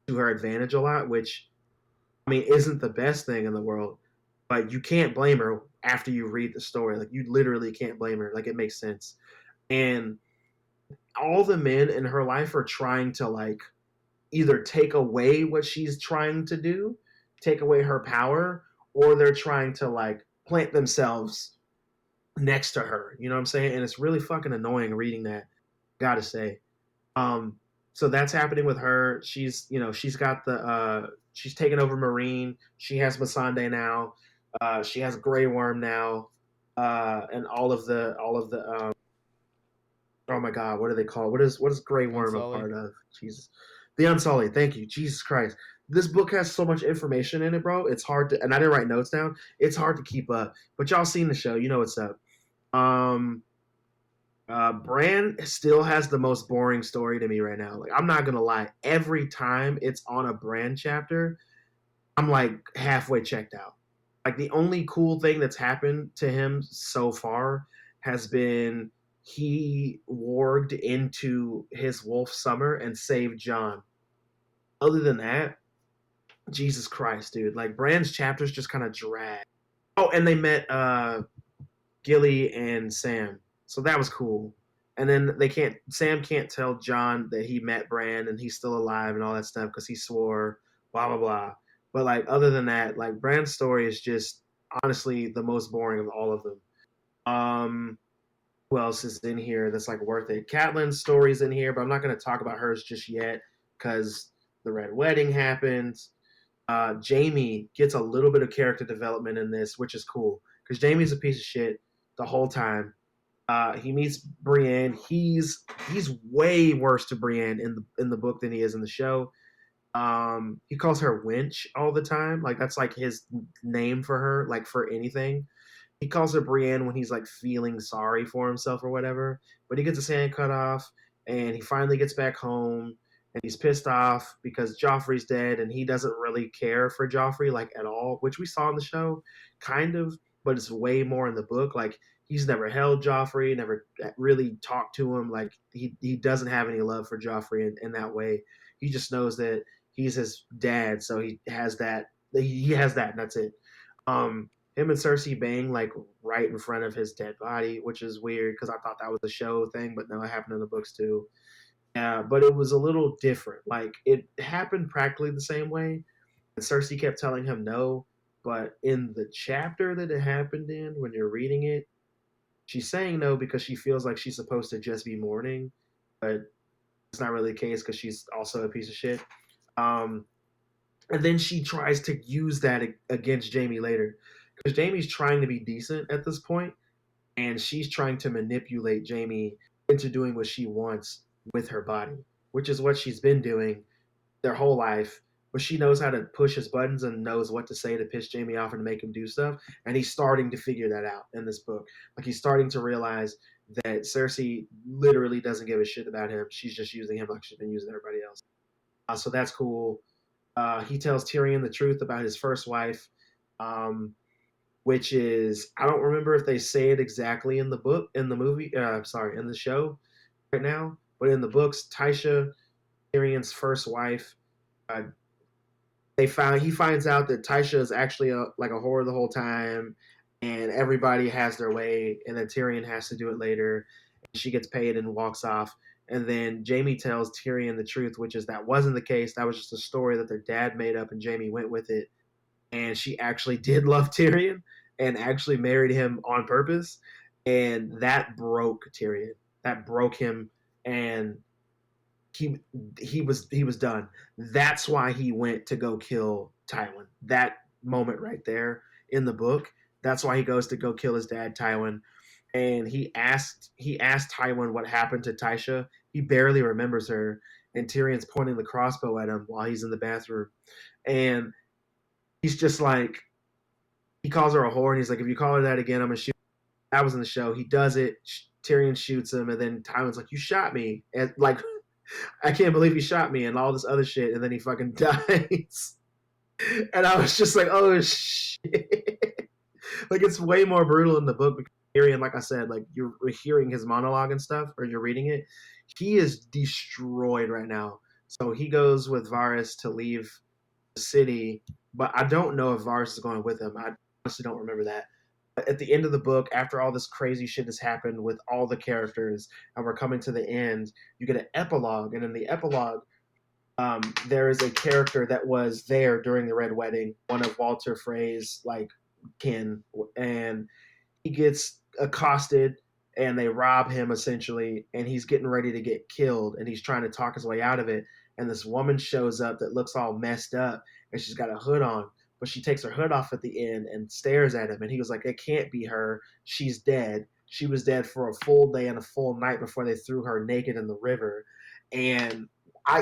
to her advantage a lot, which, I mean, isn't the best thing in the world, but you can't blame her after you read the story. Like, you literally can't blame her. Like, it makes sense. And all the men in her life are trying to, like, either take away what she's trying to do, take away her power, or they're trying to, like, plant themselves next to her. You know what I'm saying? And it's really fucking annoying reading that, gotta say. So that's happening with her. She's got she's taken over Marine. She has Missandei now. She has Grey Worm now. and all of the oh my god, what do they call it? What is Grey Worm a Unsullied. part of? Jesus, the Unsullied. Thank you, Jesus Christ. This book has so much information in it, bro. It's hard to, and I didn't write notes down. It's hard to keep up. But y'all seen the show, you know what's up. Um, Bran still has the most boring story to me right now. Like, I'm not gonna lie. Every time it's on a Bran chapter, I'm like halfway checked out. Like, the only cool thing that's happened to him so far has been he warged into his wolf summer and saved John. Other than that, Jesus Christ, dude. Like, Bran's chapters just kind of drag. Oh, and they met Gilly and Sam. So that was cool. And then Sam can't tell John that he met Bran and he's still alive and all that stuff because he swore, blah, blah, blah. But like, other than that, like, Bran's story is just honestly the most boring of all of them. Um, who else is in here that's like worth it? Catelyn's story's in here, but I'm not going to talk about hers just yet because the Red Wedding happens. Jamie gets a little bit of character development in this, which is cool because Jamie's a piece of shit the whole time. He meets Brienne. He's way worse to Brienne in the book than he is in the show. He calls her wench all the time. Like, that's like his name for her, like, for anything. He calls her Brienne when he's like feeling sorry for himself or whatever. But he gets his hand cut off, and he finally gets back home, and he's pissed off because Joffrey's dead, and he doesn't really care for Joffrey like at all, which we saw in the show, kind of, but it's way more in the book. Like, he's never held Joffrey, never really talked to him. Like, he doesn't have any love for Joffrey in that way. He just knows that he's his dad, so he has that. He has that, and that's it. Him and Cersei bang like right in front of his dead body, which is weird because I thought that was a show thing, but no, it happened in the books too. Yeah, but it was a little different. Like, it happened practically the same way, and Cersei kept telling him no. But in the chapter that it happened in, when you're reading it, she's saying no because she feels like she's supposed to just be mourning, but it's not really the case because she's also a piece of shit. Um, and then she tries to use that against Jamie later because Jamie's trying to be decent at this point, and she's trying to manipulate Jamie into doing what she wants with her body, which is what she's been doing their whole life. But she knows how to push his buttons and knows what to say to piss Jamie off and to make him do stuff. And he's starting to figure that out in this book. Like, he's starting to realize that Cersei literally doesn't give a shit about him. She's just using him like she's been using everybody else. So that's cool. He tells Tyrion the truth about his first wife, um, which is, I don't remember if they say it exactly in the book, in the movie, sorry, in the show right now, but in the books, Tysha, Tyrion's first wife, uh, he finds out that Tysha is actually like a whore the whole time, and everybody has their way, and then Tyrion has to do it later. And she gets paid and walks off. And then Jamie tells Tyrion the truth, which is that wasn't the case. That was just a story that their dad made up, and Jamie went with it. And she actually did love Tyrion and actually married him on purpose. And that broke Tyrion. That broke him, and he he was done. That's why he went to go kill Tywin. That moment right there in the book. That's why he goes to go kill his dad, Tywin. And he asked Tywin what happened to Tysha. He barely remembers her, and Tyrion's pointing the crossbow at him while he's in the bathroom. And he's just like, he calls her a whore, and he's like, if you call her that again, I'm gonna shoot. That was in the show. He does it. Tyrion shoots him, and then Tywin's like, you shot me, and like, I can't believe he shot me, and all this other shit, and then he fucking dies. And I was just like, oh shit. Like, it's way more brutal in the book because Tyrion, like I said, like, you're hearing his monologue and stuff, or you're reading it. He is destroyed right now. So he goes with Varys to leave the city, but I don't know if Varys is going with him. I honestly don't remember that. But at the end of the book, after all this crazy shit has happened with all the characters, and we're coming to the end, you get an epilogue, and in the epilogue, there is a character that was there during the Red Wedding, one of Walter Frey's like kin, and he gets accosted, and they rob him essentially, and he's getting ready to get killed, and he's trying to talk his way out of it, and this woman shows up that looks all messed up, and she's got a hood on, but she takes her hood off at the end and stares at him. And he was like, "It can't be her. She's dead. She was dead for a full day and a full night before they threw her naked in the river." And I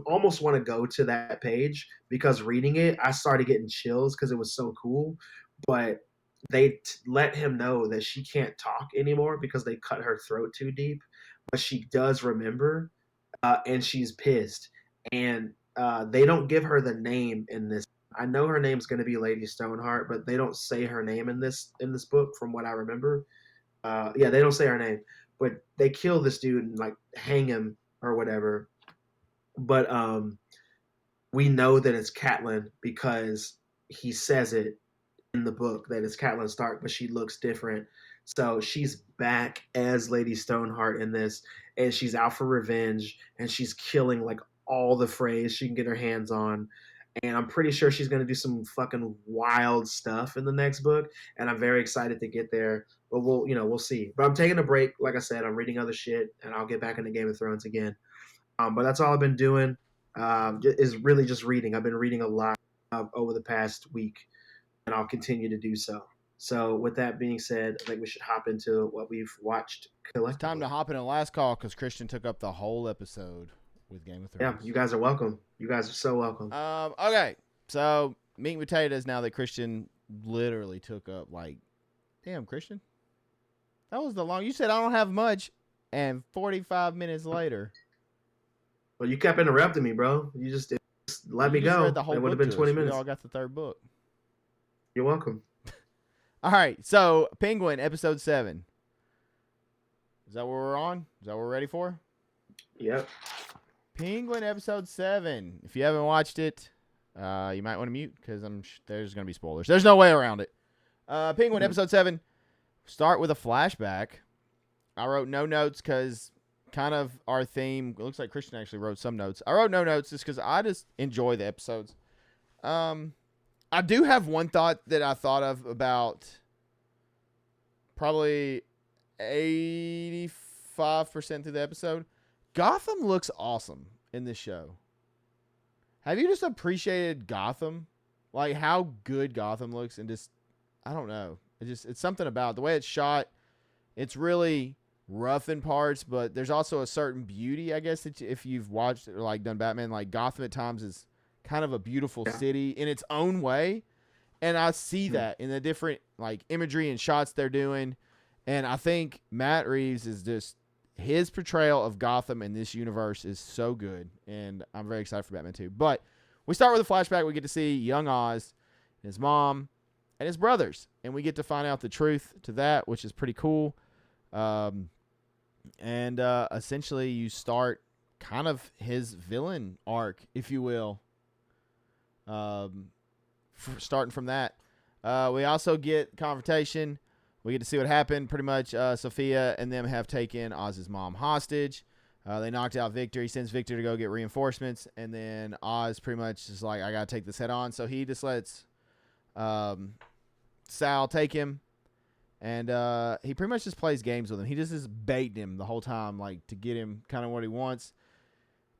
almost want to go to that page because reading it, I started getting chills because it was so cool. But let him know that she can't talk anymore because they cut her throat too deep. But she does remember, and she's pissed. And they don't give her the name in this. I know her name's going to be Lady Stoneheart, but they don't say her name in this book, from what I remember. Yeah, they don't say her name, but they kill this dude and like hang him or whatever. But we know that it's Catelyn because he says it in the book that it's Catelyn Stark, but she looks different. So she's back as Lady Stoneheart in this, and she's out for revenge, and she's killing like all the Freys she can get her hands on. And I'm pretty sure she's gonna do some fucking wild stuff in the next book, and I'm very excited to get there. But we'll see. But I'm taking a break. Like I said, I'm reading other shit, and I'll get back into Game of Thrones again. But that's all I've been doing. Is really just reading. I've been reading a lot over the past week, and I'll continue to do so. So, with that being said, I think we should hop into what we've watched collectively. It's time to hop in a last call because Christian took up the whole episode with Game of Thrones. Yeah, you guys are welcome. You guys are so welcome. Okay, so meat and potatoes. Now that Christian literally took up like, damn, Christian, that was the long. You said I don't have much, and 45 minutes later. Well, you kept interrupting me, bro. You just let me go. Read the whole it would have book been to 20 us. minutes. We all got the third book. You're welcome. All right, so Penguin episode 7. Is that what we're on? Is that what we're ready for? Yep. Penguin episode 7. If you haven't watched it, you might want to mute because there's going to be spoilers. There's no way around it. Penguin episode 7. Start with a flashback. I wrote no notes because kind of our theme. It looks like Christian actually wrote some notes. I wrote no notes just because I just enjoy the episodes. I do have one thought that I thought of about probably 85% through the episode. Gotham looks awesome in this show. Have you just appreciated Gotham? Like how good Gotham looks and just, I don't know. It's something about the way it's shot. It's really rough in parts, but there's also a certain beauty, I guess, that if you've watched or like done Batman, like Gotham at times is kind of a beautiful city in its own way. And I see that in the different like imagery and shots they're doing. And I think Matt Reeves is just, his portrayal of Gotham in this universe is so good. And I'm very excited for Batman 2. But we start with a flashback. We get to see young Oz, his mom, and his brothers. And we get to find out the truth to that, which is pretty cool. Essentially you start kind of his villain arc, if you will. Starting from that. We also get confrontation. We get to see what happened. Pretty much Sophia and them have taken Oz's mom hostage. They knocked out Victor. He sends Victor to go get reinforcements. And then Oz pretty much is like, I got to take this head on. So he just lets Sal take him. And he pretty much just plays games with him. He just is baiting him the whole time, like to get him kind of what he wants.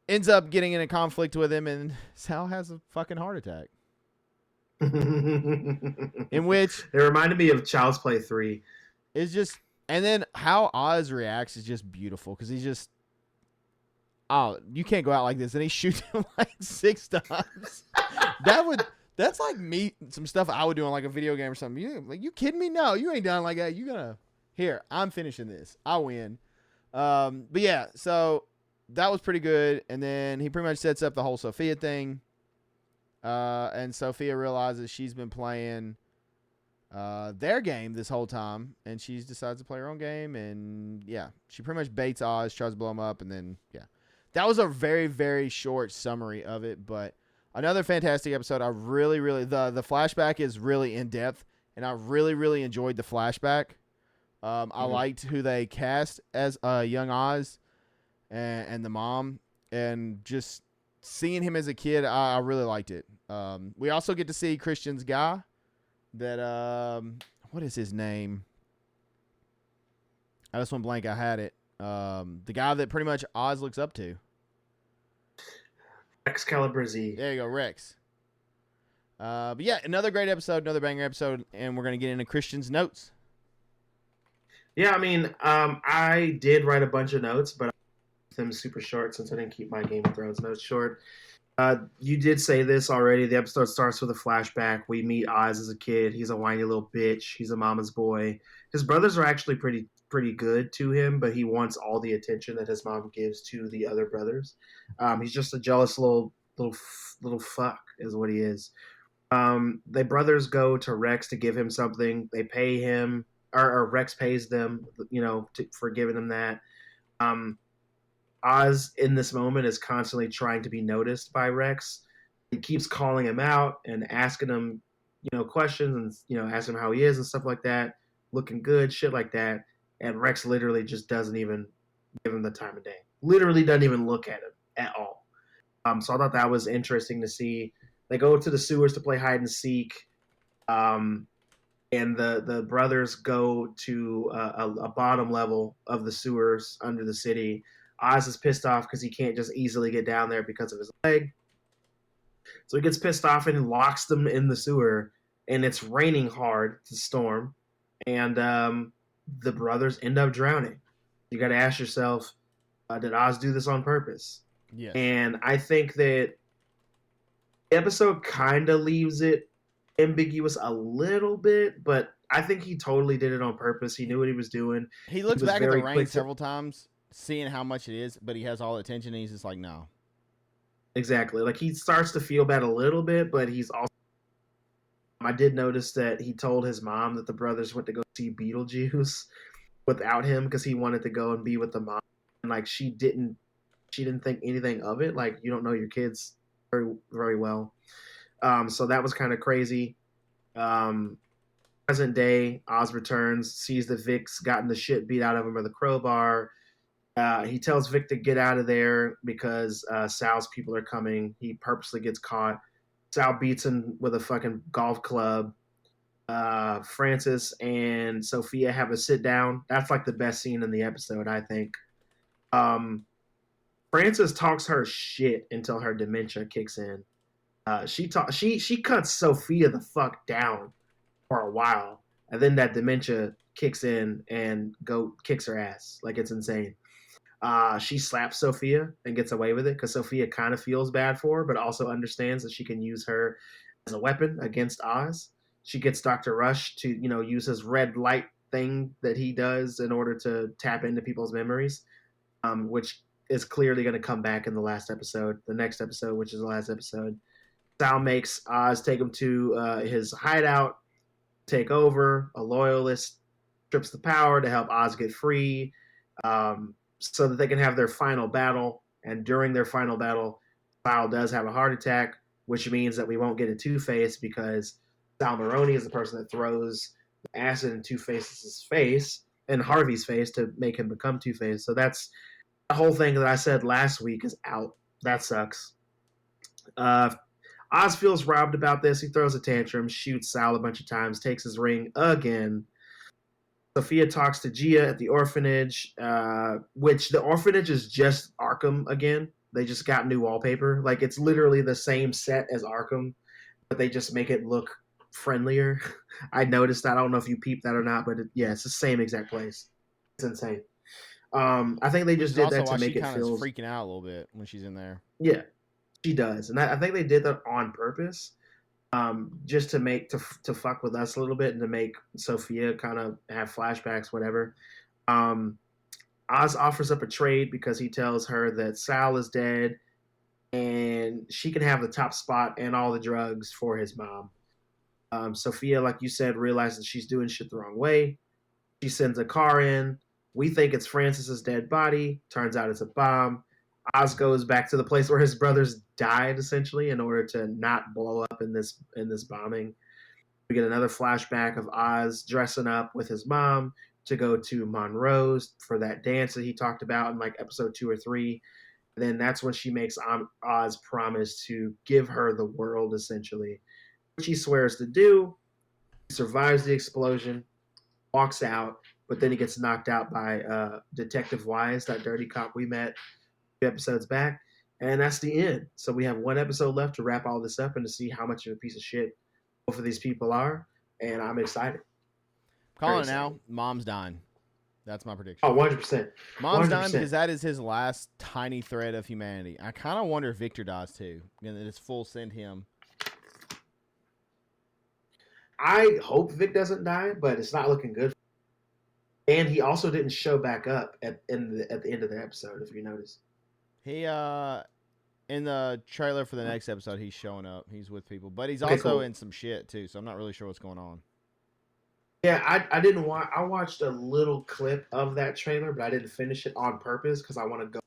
Ends up getting in a conflict with him, and Sal has a fucking heart attack. In which it reminded me of Child's Play 3. It's just, and then how Oz reacts is just beautiful because he's just, oh, you can't go out like this, and he shoots him like 6 times. That's like me, some stuff I would do on like a video game or something. You kidding me? No, you ain't done like that. Here, I'm finishing this. I win. But yeah, so that was pretty good. And then he pretty much sets up the whole Sophia thing. And Sophia realizes she's been playing their game this whole time, and she decides to play her own game. And yeah, she pretty much baits Oz, tries to blow him up, and then yeah, that was a very, very short summary of it. But another fantastic episode. I really, really the flashback is really in depth, and I really, really enjoyed the flashback. I liked who they cast as young Oz and the mom, and just seeing him as a kid, I really liked it. We also get to see Christian's guy that, what is his name? I just went blank. I had it. The guy that pretty much Oz looks up to. Rex Calabrese. There you go, Rex. But yeah, another great episode, another banger episode, and we're gonna get into Christian's notes. Yeah, I mean, I did write a bunch of notes, but I kept them super short since I didn't keep my Game of Thrones notes short. You did say this already. The episode starts with a flashback. We meet Oz as a kid. He's a whiny little bitch. He's a mama's boy. His brothers are actually pretty good to him, but he wants all the attention that his mom gives to the other brothers. He's just a jealous little fuck, is what he is. The brothers go to Rex to give him something. They pay him, or Rex pays them, for giving him that. Um, Oz in this moment is constantly trying to be noticed by Rex. He keeps calling him out and asking him, questions and asking him how he is and stuff like that, looking good, shit like that. And Rex literally just doesn't even give him the time of day. Literally doesn't even look at him at all. So I thought that was interesting to see. They go to the sewers to play hide and seek. And the brothers go to a bottom level of the sewers under the city. Oz is pissed off because he can't just easily get down there because of his leg. So he gets pissed off and locks them in the sewer. And it's raining hard, it's a storm. And the brothers end up drowning. You got to ask yourself, did Oz do this on purpose? Yes. And I think that the episode kind of leaves it ambiguous a little bit, but I think he totally did it on purpose. He knew what he was doing. He looks was back at the very rain quick to- several times, seeing how much it is, but he has all the attention, and he's just like, no. Exactly. Like he starts to feel bad a little bit, but he's also. I did notice that he told his mom that the brothers went to go see Beetlejuice without him because he wanted to go and be with the mom, and like she didn't think anything of it. Like you don't know your kids very very well. So that was kind of crazy. Present day, Oz returns, sees that Vic's gotten the shit beat out of him with a crowbar. He tells Vic to get out of there because Sal's people are coming. He purposely gets caught. Sal beats him with a fucking golf club. Francis and Sophia have a sit down. That's like the best scene in the episode, I think. Francis talks her shit until her dementia kicks in. She cuts Sophia the fuck down for a while, and then that dementia kicks in and kicks her ass. Like it's insane. She slaps Sophia and gets away with it because Sophia kind of feels bad for her, but also understands that she can use her as a weapon against Oz. She gets Dr. Rush to use his red light thing that he does in order to tap into people's memories, which is clearly going to come back in the next episode, which is the last episode. Sal makes Oz take him to his hideout, take over. A loyalist strips the power to help Oz get free, so that they can have their final battle. And during their final battle, Sal does have a heart attack, which means that we won't get a Two-Face because Sal Maroni is the person that throws the acid in Two-Face's face and Harvey's face to make him become Two-Face. So that's the whole thing that I said last week is out. That sucks. Oz feels robbed about this. He throws a tantrum, shoots Sal a bunch of times, takes his ring again. Sophia talks to Gia at the orphanage, which the orphanage is just Arkham again. They just got new wallpaper. Like it's literally the same set as Arkham, but they just make it look friendlier. I noticed that. I don't know if you peeped that or not, but it's the same exact place. It's insane. I think they just did that to make it feel freaking out a little bit when she's in there. Yeah, she does, and I think they did that on purpose, just to fuck with us a little bit and to make Sophia kind of have flashbacks, whatever. Oz offers up a trade because he tells her that Sal is dead, and she can have the top spot and all the drugs for his mom. Sophia, like you said, realizes she's doing shit the wrong way. She sends a car in. We think it's Francis's dead body. Turns out it's a bomb. Oz goes back to the place where his brothers died, essentially, in order to not blow up in this bombing. We get another flashback of Oz dressing up with his mom to go to Monroe's for that dance that he talked about in like episode 2 or 3. And then that's when she makes Oz promise to give her the world, essentially, which he swears to do. He survives the explosion, walks out, but then he gets knocked out by Detective Wise, that dirty cop we met 2 episodes back. And that's the end. So we have one episode left to wrap all this up and to see how much of a piece of shit both of these people are. And I'm excited. Calling it now. Mom's dying. That's my prediction. Oh, 100%. Mom's dying 100%. because that is his last tiny thread of humanity. I kind of wonder if Victor dies too. And it's full send him. I hope Vic doesn't die, but it's not looking good. And he also didn't show back up at the end of the episode, if you notice. He in the trailer for the next episode, he's showing up. He's with people, but he's also in some shit too. So I'm not really sure what's going on. Yeah, I didn't watch. I watched a little clip of that trailer, but I didn't finish it on purpose because I want to go.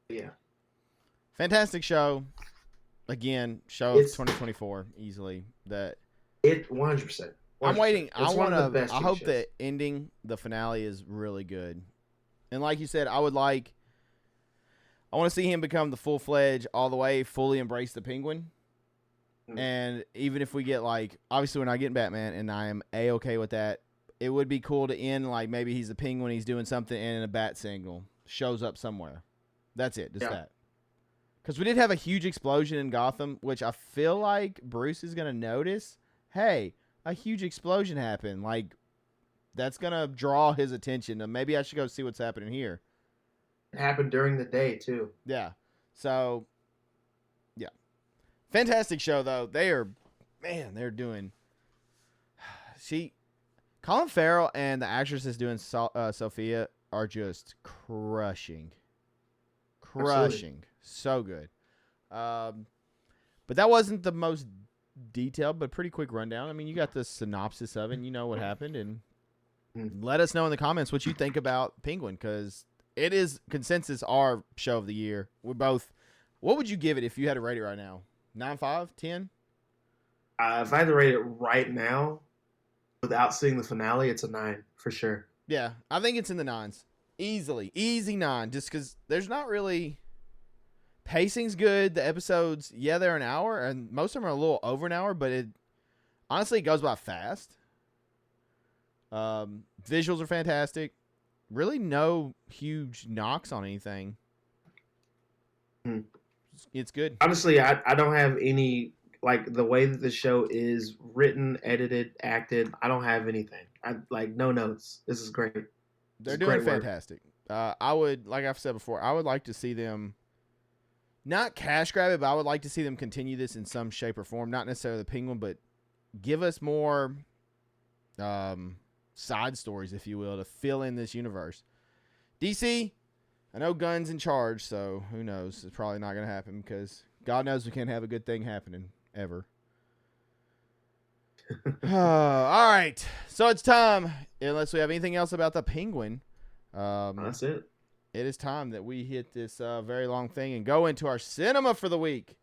Yeah, fantastic show. Again, show of 2024 easily. That it 100%. I'm waiting. I want to. I hope the ending, the finale, is really good. And like you said, I want to see him become the full-fledged, all the way, fully embrace the Penguin. Mm-hmm. And even if we get obviously we're not getting Batman, and I am A-okay with that. It would be cool to end maybe he's the Penguin, he's doing something, and a bat signal shows up somewhere. That's it. Just that. Because we did have a huge explosion in Gotham, which I feel like Bruce is going to notice. Hey, a huge explosion happened. That's going to draw his attention. Maybe I should go see what's happening here. It happened during the day, too. Yeah. So, yeah. Fantastic show, though. They're doing... Colin Farrell and the actress that's doing Sophia are just crushing. Absolutely. So good. But that wasn't the most detailed, but pretty quick rundown. I mean, you got the synopsis of it, and you know what happened, and let us know in the comments what you think about Penguin, because it is consensus our show of the year. We're both. What would you give it if you had to rate it right now? 9.5, 10? If I had to rate it right now, without seeing the finale, it's a 9 for sure. Yeah, I think it's in the 9s. Easy 9, just because there's not really... Pacing's good. The episodes, they're an hour, and most of them are a little over an hour, but it honestly goes by fast. Visuals are fantastic. Really no huge knocks on anything. It's good. Honestly, I don't have any, the way that the show is written, edited, acted, I don't have anything. No notes. This is great. They're doing fantastic. I would, like I've said before, I would like to see them not cash grab it, but I would like to see them continue this in some shape or form. Not necessarily the Penguin, but give us more side stories, if you will, to fill in this universe. DC, I know Gunn's in charge, so who knows? It's probably not going to happen because God knows we can't have a good thing happening ever. All right. So it's time, unless we have anything else about the Penguin. That's it. It is time that we hit this very long thing and go into our cinema for the week.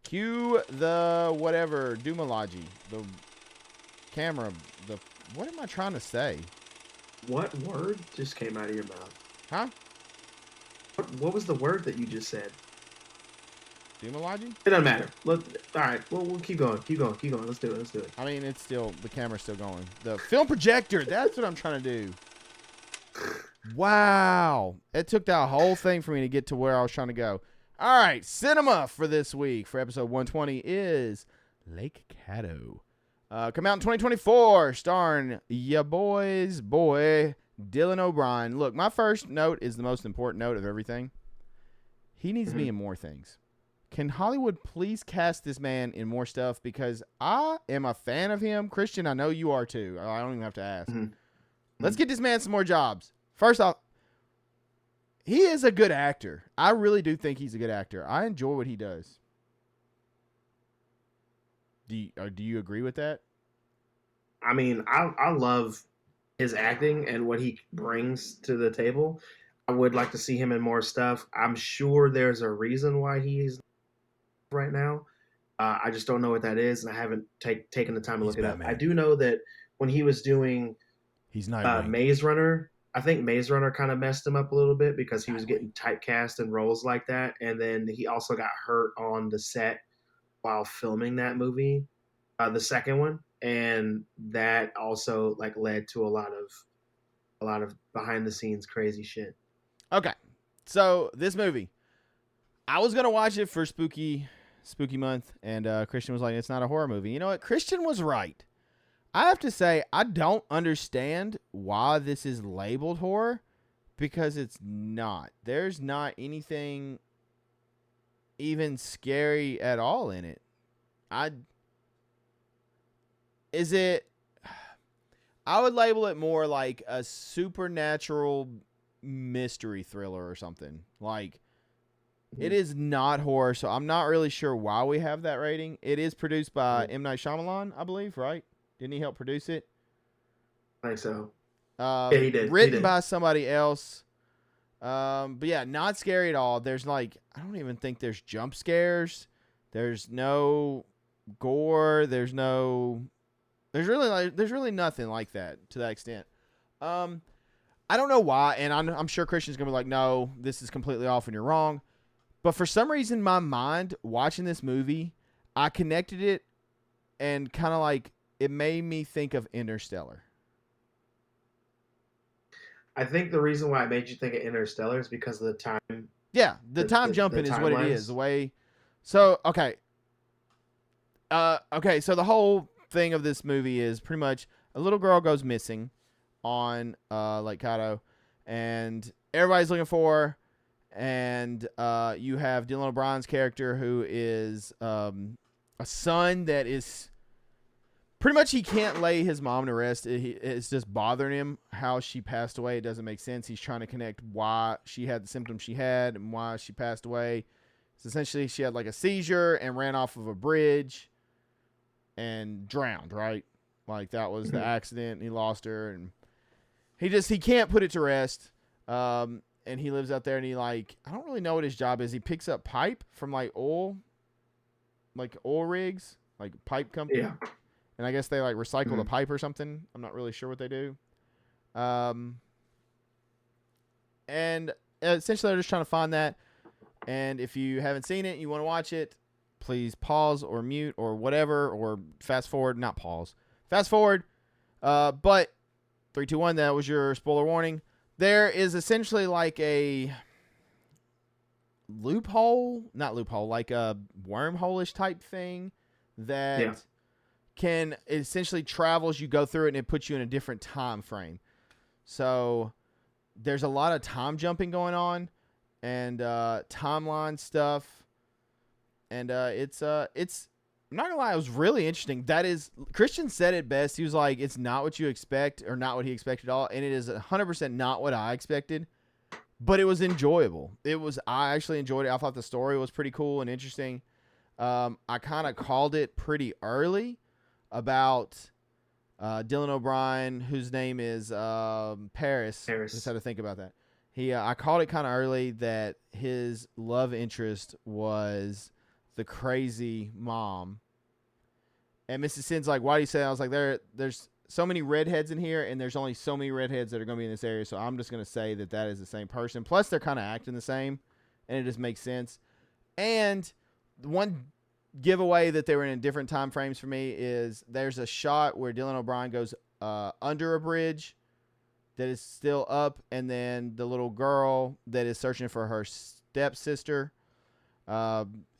Cue the whatever, Doomology, the camera, what am I trying to say? What word just came out of your mouth? Huh? What was the word that you just said? Doomology? It doesn't matter. Look, all right, we'll keep going. Let's do it. I mean, it's still, the camera's still going. The film projector, that's what I'm trying to do. Wow. It took that whole thing for me to get to where I was trying to go. All right. Cinema for this week for episode 120 is Lake Caddo. Come out in 2024, starring ya boy's boy, Dylan O'Brien. Look, my first note is the most important note of everything. He needs to be in more things. Can Hollywood please cast this man in more stuff? Because I am a fan of him. Christian, I know you are too. I don't even have to ask. Let's get this man some more jobs. First off, he is a good actor. I really do think he's a good actor. I enjoy what he does. Do you agree with that? I mean, I love his acting and what he brings to the table. I would like to see him in more stuff. I'm sure there's a reason why he's right now. I just don't know what that is, and I haven't taken the time to look it up. I do know that when he was doing Maze Runner, I think Maze Runner kind of messed him up a little bit because he was getting typecast in roles like that, and then he also got hurt on the set while filming that movie, the second one, and that also led to a lot of behind the scenes crazy shit. Okay, so this movie, I was gonna watch it for spooky month, and Christian was like, "It's not a horror movie." You know what? Christian was right. I have to say, I don't understand why this is labeled horror because it's not. There's not anything even scary at all in it. Is it? I would label it more like a supernatural mystery thriller or something. Like, it is not horror, so I'm not really sure why we have that rating. It is produced by M. Night Shyamalan, I believe, right? Didn't he help produce it? I think so. Yeah, he did. Written by somebody else. But yeah, not scary at all. There's like, I don't even think there's jump scares. There's no gore. There's really nothing like that to that extent. I don't know why, and I'm sure Christian's gonna be like, no, this is completely off and you're wrong. But for some reason, my mind watching this movie, I connected it, and kind of like it made me think of Interstellar. I think the reason why it made you think of Interstellar is because of the time. Yeah, the time jumping is what it is. The way. So okay. So the whole thing of this movie is pretty much a little girl goes missing on Lake Cato, and everybody's looking for her. And you have Dylan O'Brien's character, who is a son that is pretty much, he can't lay his mom to rest. It's just bothering him how she passed away. It doesn't make sense. He's trying to connect why she had the symptoms she had and why she passed away. So essentially, she had like a seizure and ran off of a bridge and drowned, right? Like, that was the accident. He lost her, and he can't put it to rest. And he lives out there, and he, like, I don't really know what his job is. He picks up pipe from like oil rigs, like pipe company. Yeah. And I guess they like recycle the pipe or something. I'm not really sure what they do. And essentially they're just trying to find that. And if you haven't seen it, you want to watch it, please pause or mute or whatever, or fast forward, not pause. Fast forward. But 3, 2, 1, that was your spoiler warning. There is essentially like a like a wormhole-ish type thing that can essentially travel as you go through it, and it puts you in a different time frame. So there's a lot of time jumping going on and timeline stuff. And it's I'm not gonna lie, it was really interesting. That is, Christian said it best. He was like, it's not what you expect, or not what he expected at all. And it is 100% not what I expected, but it was enjoyable. I actually enjoyed it. I thought the story was pretty cool and interesting. I kind of called it pretty early about Dylan O'Brien, whose name is Paris. Just had to think about that. I called it kind of early that his love interest was the crazy mom. And Mrs. Sin's like, why do you say that? I was like, there's so many redheads in here, and there's only so many redheads that are going to be in this area, so I'm just going to say that is the same person. Plus, they're kind of acting the same, and it just makes sense. And one giveaway that they were in different time frames for me is there's a shot where Dylan O'Brien goes under a bridge that is still up, and then the little girl that is searching for her stepsister,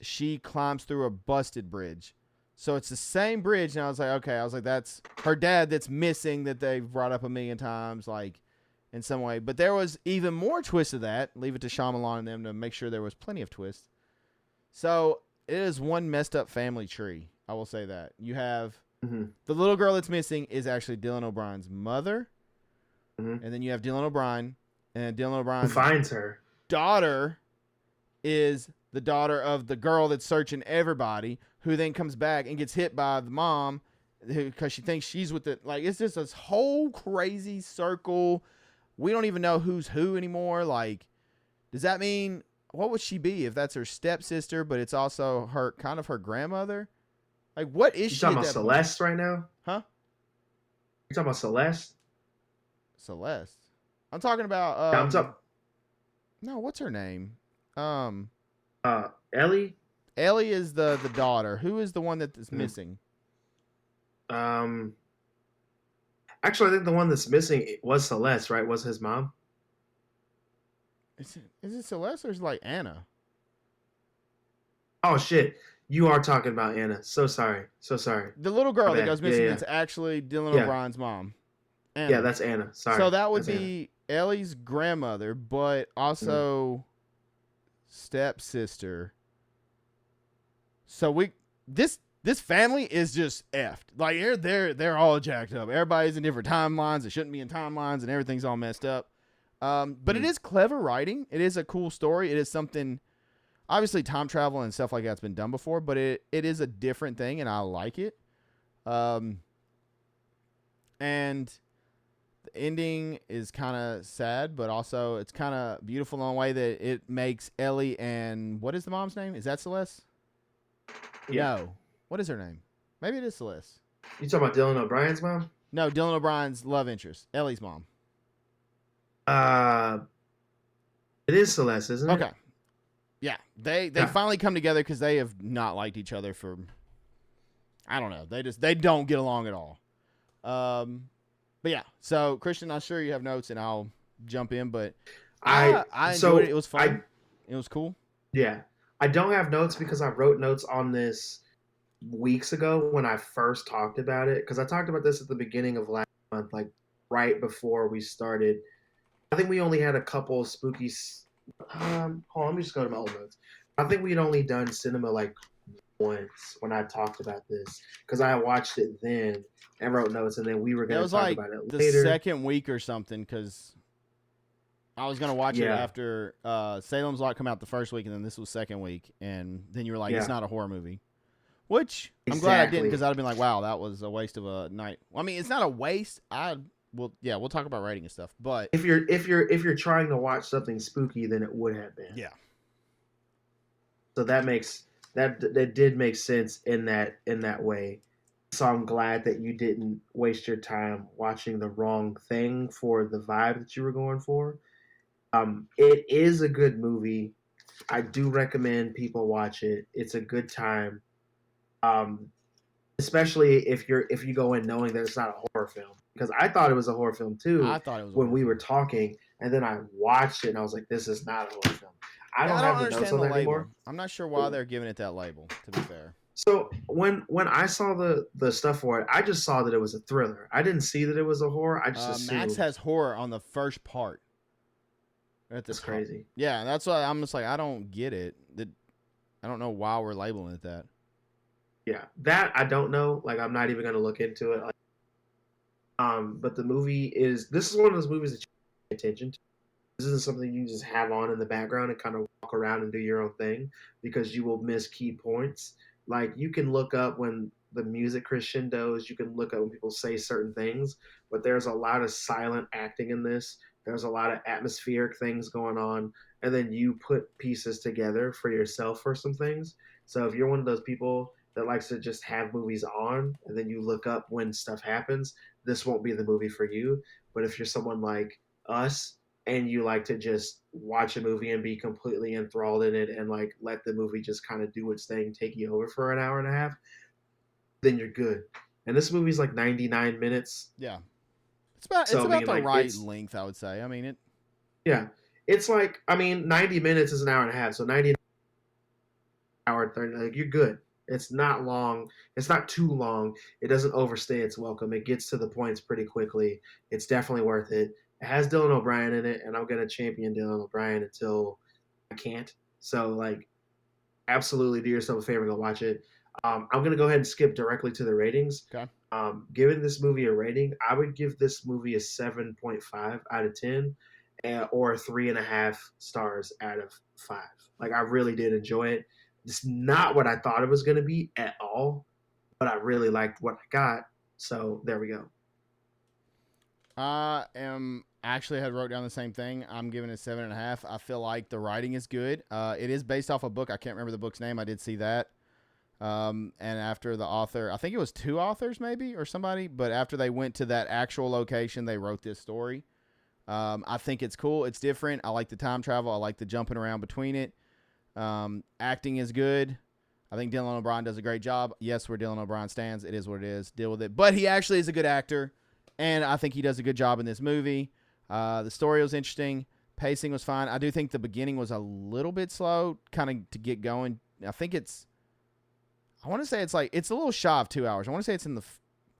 she climbs through a busted bridge. So it's the same bridge, and I was like, okay. That's her dad that's missing, that they've brought up a million times, like, in some way. But there was even more twists of that. Leave it to Shyamalan and them to make sure there was plenty of twists. So it is one messed up family tree. I will say that. You have the little girl that's missing is actually Dylan O'Brien's mother. And then you have Dylan O'Brien, and Dylan O'Brien's who finds her daughter is the daughter of the girl that's searching everybody, who then comes back and gets hit by the mom because she thinks she's with it. Like, it's just this whole crazy circle. We don't even know who's who anymore. Like, does that mean, what would she be if that's her stepsister, but it's also her grandmother? Like, what is she? You talking about Celeste right now? Huh? You talking about Celeste? Celeste. I'm talking about no, what's her name? Ellie? Ellie is the daughter. Who is the one that is missing? Actually, I think the one that's missing was Celeste, right? Was his mom? Is it Celeste, or is it like Anna? Oh shit, you are talking about Anna. So sorry, so sorry. The little My girl that bad. goes Yeah, missing yeah, that's actually Dylan yeah, O'Brien's mom, yeah. Anna. That's Anna. So Sorry, that would that's Anna. be Ellie's grandmother, but Mm. also stepsister. So this family is just effed. Like they're all jacked up. Everybody's in different timelines. They shouldn't be in timelines, and everything's all messed up. But it Mm. is clever writing. It is a cool story. It is something. Obviously, time travel and stuff like that's been done before, but it is a different thing, and I like it. Um, and the ending is kind of sad, but also it's kind of beautiful in a way that it makes Ellie and what is the mom's name? Is that Celeste? Yeah. No. What is her name? Maybe it is Celeste. You talking about Dylan O'Brien's mom? No, Dylan O'Brien's love interest, Ellie's mom. Uh, it is Celeste, isn't it? Okay. Yeah, they Yeah. finally come together because they have not liked each other for I don't know. They don't get along at all. But yeah. So Christian, I'm sure you have notes, and I'll jump in. But I I enjoyed it. so It was I fun. It was cool. yeah. I don't have notes because I wrote notes on this weeks ago when I first talked about it because I talked about this at the beginning of last month, like right before we started. I think we only had a couple spooky. Hold on, let me just go to my old notes. I think we'd only done cinema like once when I talked about this because I watched it then and wrote notes, and then we were It going to was talk like about it the later. second week or something because I was gonna watch it Yeah, after Salem's Lot come out the first week, and then this was second week, and then you were like, "It's yeah, not a horror movie," which I'm glad I didn't exactly. because I'd have been like, "Wow, that was a waste of a night." Well, I mean, it's not a waste. We'll talk about rating and stuff, but If you're trying to watch something spooky, then it would have been. yeah, So that did make sense in that way. So I'm glad that you didn't waste your time watching the wrong thing for the vibe that you were going for. It is a good movie. I do recommend people watch it. It's a good time. Um, especially if you go in knowing that it's not a horror film. Because I thought it was a horror film I too thought it was a when horror we were film. talking, and then I watched it and I was like, this is not a horror film. I Yeah, don't I don't have the notes understand on the that label. anymore. I'm not sure why they're giving it that label. To be fair, So when I saw the stuff for it, I just saw that it was a thriller. I didn't see that it was a horror. I just Max assumed. has horror on the first part at the That's top. crazy. Yeah, that's why I'm just like, I don't get it. I don't know why we're labeling it that. Yeah, that I don't know. Like I'm not even gonna look into it. Like, but the movie is. This is one of those movies that you pay attention to. This isn't something you just have on in the background and kind of walk around and do your own thing because you will miss key points. Like you can look up when the music crescendos, you can look up when people say certain things, but there's a lot of silent acting in this. There's a lot of atmospheric things going on, and then you put pieces together for yourself for some things. So if you're one of those people that likes to just have movies on and then you look up when stuff happens, this won't be the movie for you. But if you're someone like us and you like to just watch a movie and be completely enthralled in it and like let the movie just kind of do its thing, take you over for an hour and a half, then you're good. And this movie's like 99 minutes. Yeah, it's So I about mean the like right it's length, I would say. I mean it. yeah. It's like I mean 90 minutes is an hour and a half. So 90 hour and 30 like you're good. It's not long. It's not too long. It doesn't overstay its welcome. It gets to the points pretty quickly. It's definitely worth it. It has Dylan O'Brien in it, and I'm gonna champion Dylan O'Brien until I can't. So like absolutely do yourself a favor and go watch it. I'm gonna go ahead and skip directly to the ratings. Okay. Giving this movie a rating, I would give this movie a 7.5 out of 10, or 3.5 stars out of 5. Like I really did enjoy it. It's not what I thought it was gonna be at all, but I really liked what I got. So there we go. I am actually had wrote down the same thing. I'm giving it 7.5. I feel like the writing is good. It is based off a book. I can't remember the book's name. I did see that. And after the author, I think it was two authors maybe or somebody, but after they went to that actual location, they wrote this story. I think it's cool. It's different. I like the time travel. I like the jumping around between it. Acting is good. I think Dylan O'Brien does a great job. Yes, where Dylan O'Brien stands, it is what it is. Deal with it. But he actually is a good actor, and I think he does a good job in this movie. The story was interesting. Pacing was fine. I do think the beginning was a little bit slow, kind of to get going, I think I want to say it's a little shy of 2 hours. I want to say it's in the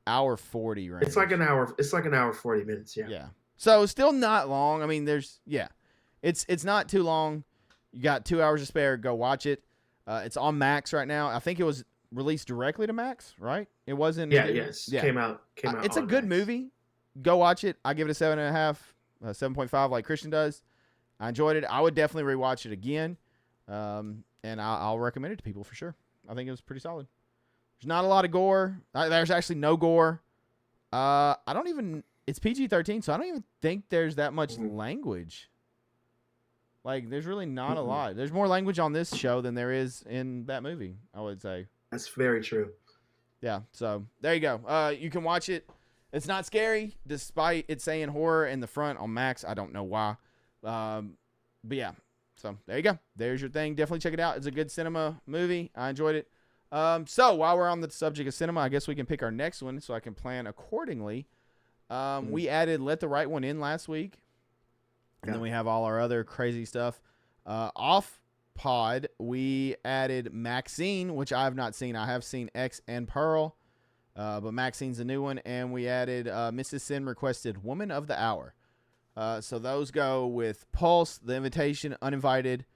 hour 40 range. It's like an hour. It's like an hour 40 minutes. Yeah. Yeah. So still not long. I mean, it's not too long. You got 2 hours to spare. Go watch it. It's on Max right now. I think it was released directly to Max, right? It wasn't. Yes. Yeah. Came out. It's a good movie. Go watch it. I give it a 7.5, 7.5, like Christian does. I enjoyed it. I would definitely rewatch it again, and I'll recommend it to people for sure. I think it was pretty solid. There's not a lot of gore. There's actually no gore. It's PG-13, so I don't even think there's that much language. Like, there's really not a lot. There's more language on this show than there is in that movie, I would say. That's very true. Yeah, so there you go. You can watch it. It's not scary, despite it saying horror in the front on Max. I don't know why. But yeah, so there you go. There's your thing. Definitely check it out. It's a good cinema movie. I enjoyed it. So while we're on the subject of cinema, I guess we can pick our next one so I can plan accordingly. We added Let the Right One In last week. And then we have all our other crazy stuff. Off pod, we added Maxine, which I have not seen. I have seen X and Pearl. But Maxine's a new one. And we added Mrs. Sin requested Woman of the Hour. So those go with Pulse, The Invitation, Uninvited,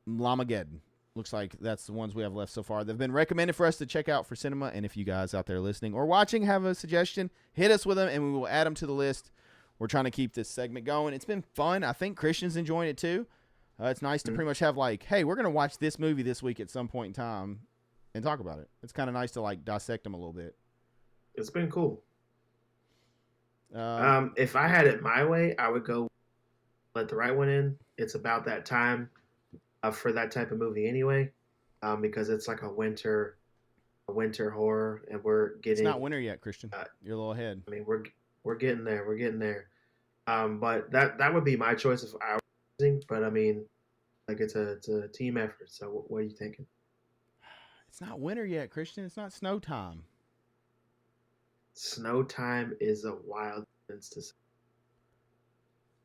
Lamageddon. Looks like that's the ones we have left so far. They've been recommended for us to check out for cinema. And if you guys out there listening or watching have a suggestion, hit us with them and we will add them to the list. We're trying to keep this segment going. It's been fun. I think Christian's enjoying it too. It's nice to pretty much have like, hey, we're going to watch this movie this week at some point in time and talk about it. It's kind of nice to like dissect them a little bit. It's been cool. If I had it my way, I would go Let the Right One In. It's about that time for that type of movie anyway, because it's like a winter horror, and we're getting. It's not winter yet, Christian. You're a little ahead. I mean, we're getting there. We're getting there. But that would be my choice if I was choosing. But I mean, like it's a team effort. So what are you thinking? It's not winter yet, Christian. It's not snow time. Snow time is a wild sentence to say.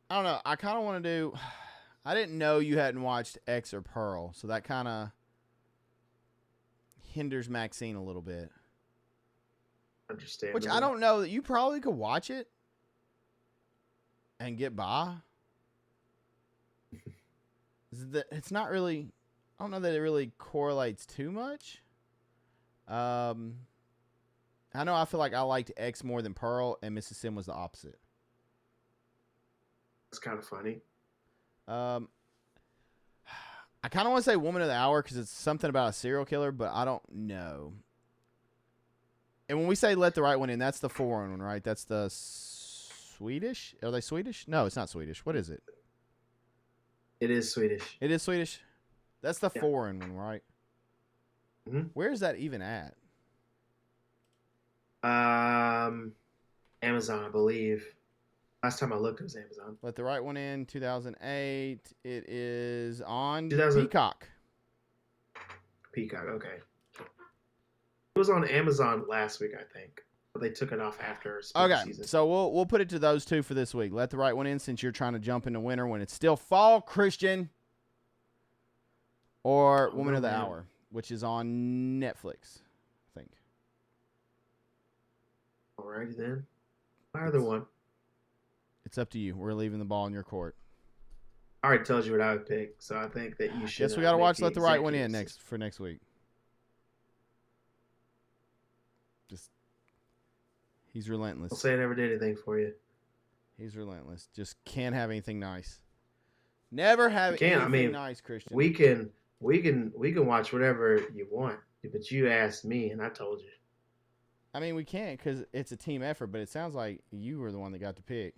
I don't know. I kind of want to do. I didn't know you hadn't watched X or Pearl, so that kind of hinders Maxine a little bit. Understand. Which I don't know that you probably could watch it and get by. It's not really. I don't know that it really correlates too much. I know I feel like I liked X more than Pearl, and Mrs. Sim was the opposite. It's kind of funny. I kind of want to say Woman of the Hour because it's something about a serial killer, but I don't know. And when we say Let the Right One In, that's the foreign one, right? That's the Swedish? Are they Swedish? No, it's not Swedish. What is it? It is Swedish. It is Swedish? That's the foreign one, right? Mm-hmm. Where is that even at? Amazon, I believe. Last time I looked, it was Amazon. Let the Right One In, 2008. It is on 2000 Peacock. Peacock, okay. It was on Amazon last week, I think. But they took it off after season. So we'll put it to those two for this week. Let the Right One In, since you're trying to jump into winter when it's still fall, Christian. Or Woman of the Hour, which is on Netflix, I think. Alrighty then. Either one. It's up to you. We're leaving the ball in your court. I already told you what I would pick, so I think that you should. Guess we got to watch Let the Right One In next week. Just, he's relentless. I'll say I never did anything for you. He's relentless. Just can't have anything nice. Never have anything nice, Christian. We can watch whatever you want, but you asked me and I told you. I mean, we can't because it's a team effort, but it sounds like you were the one that got to pick.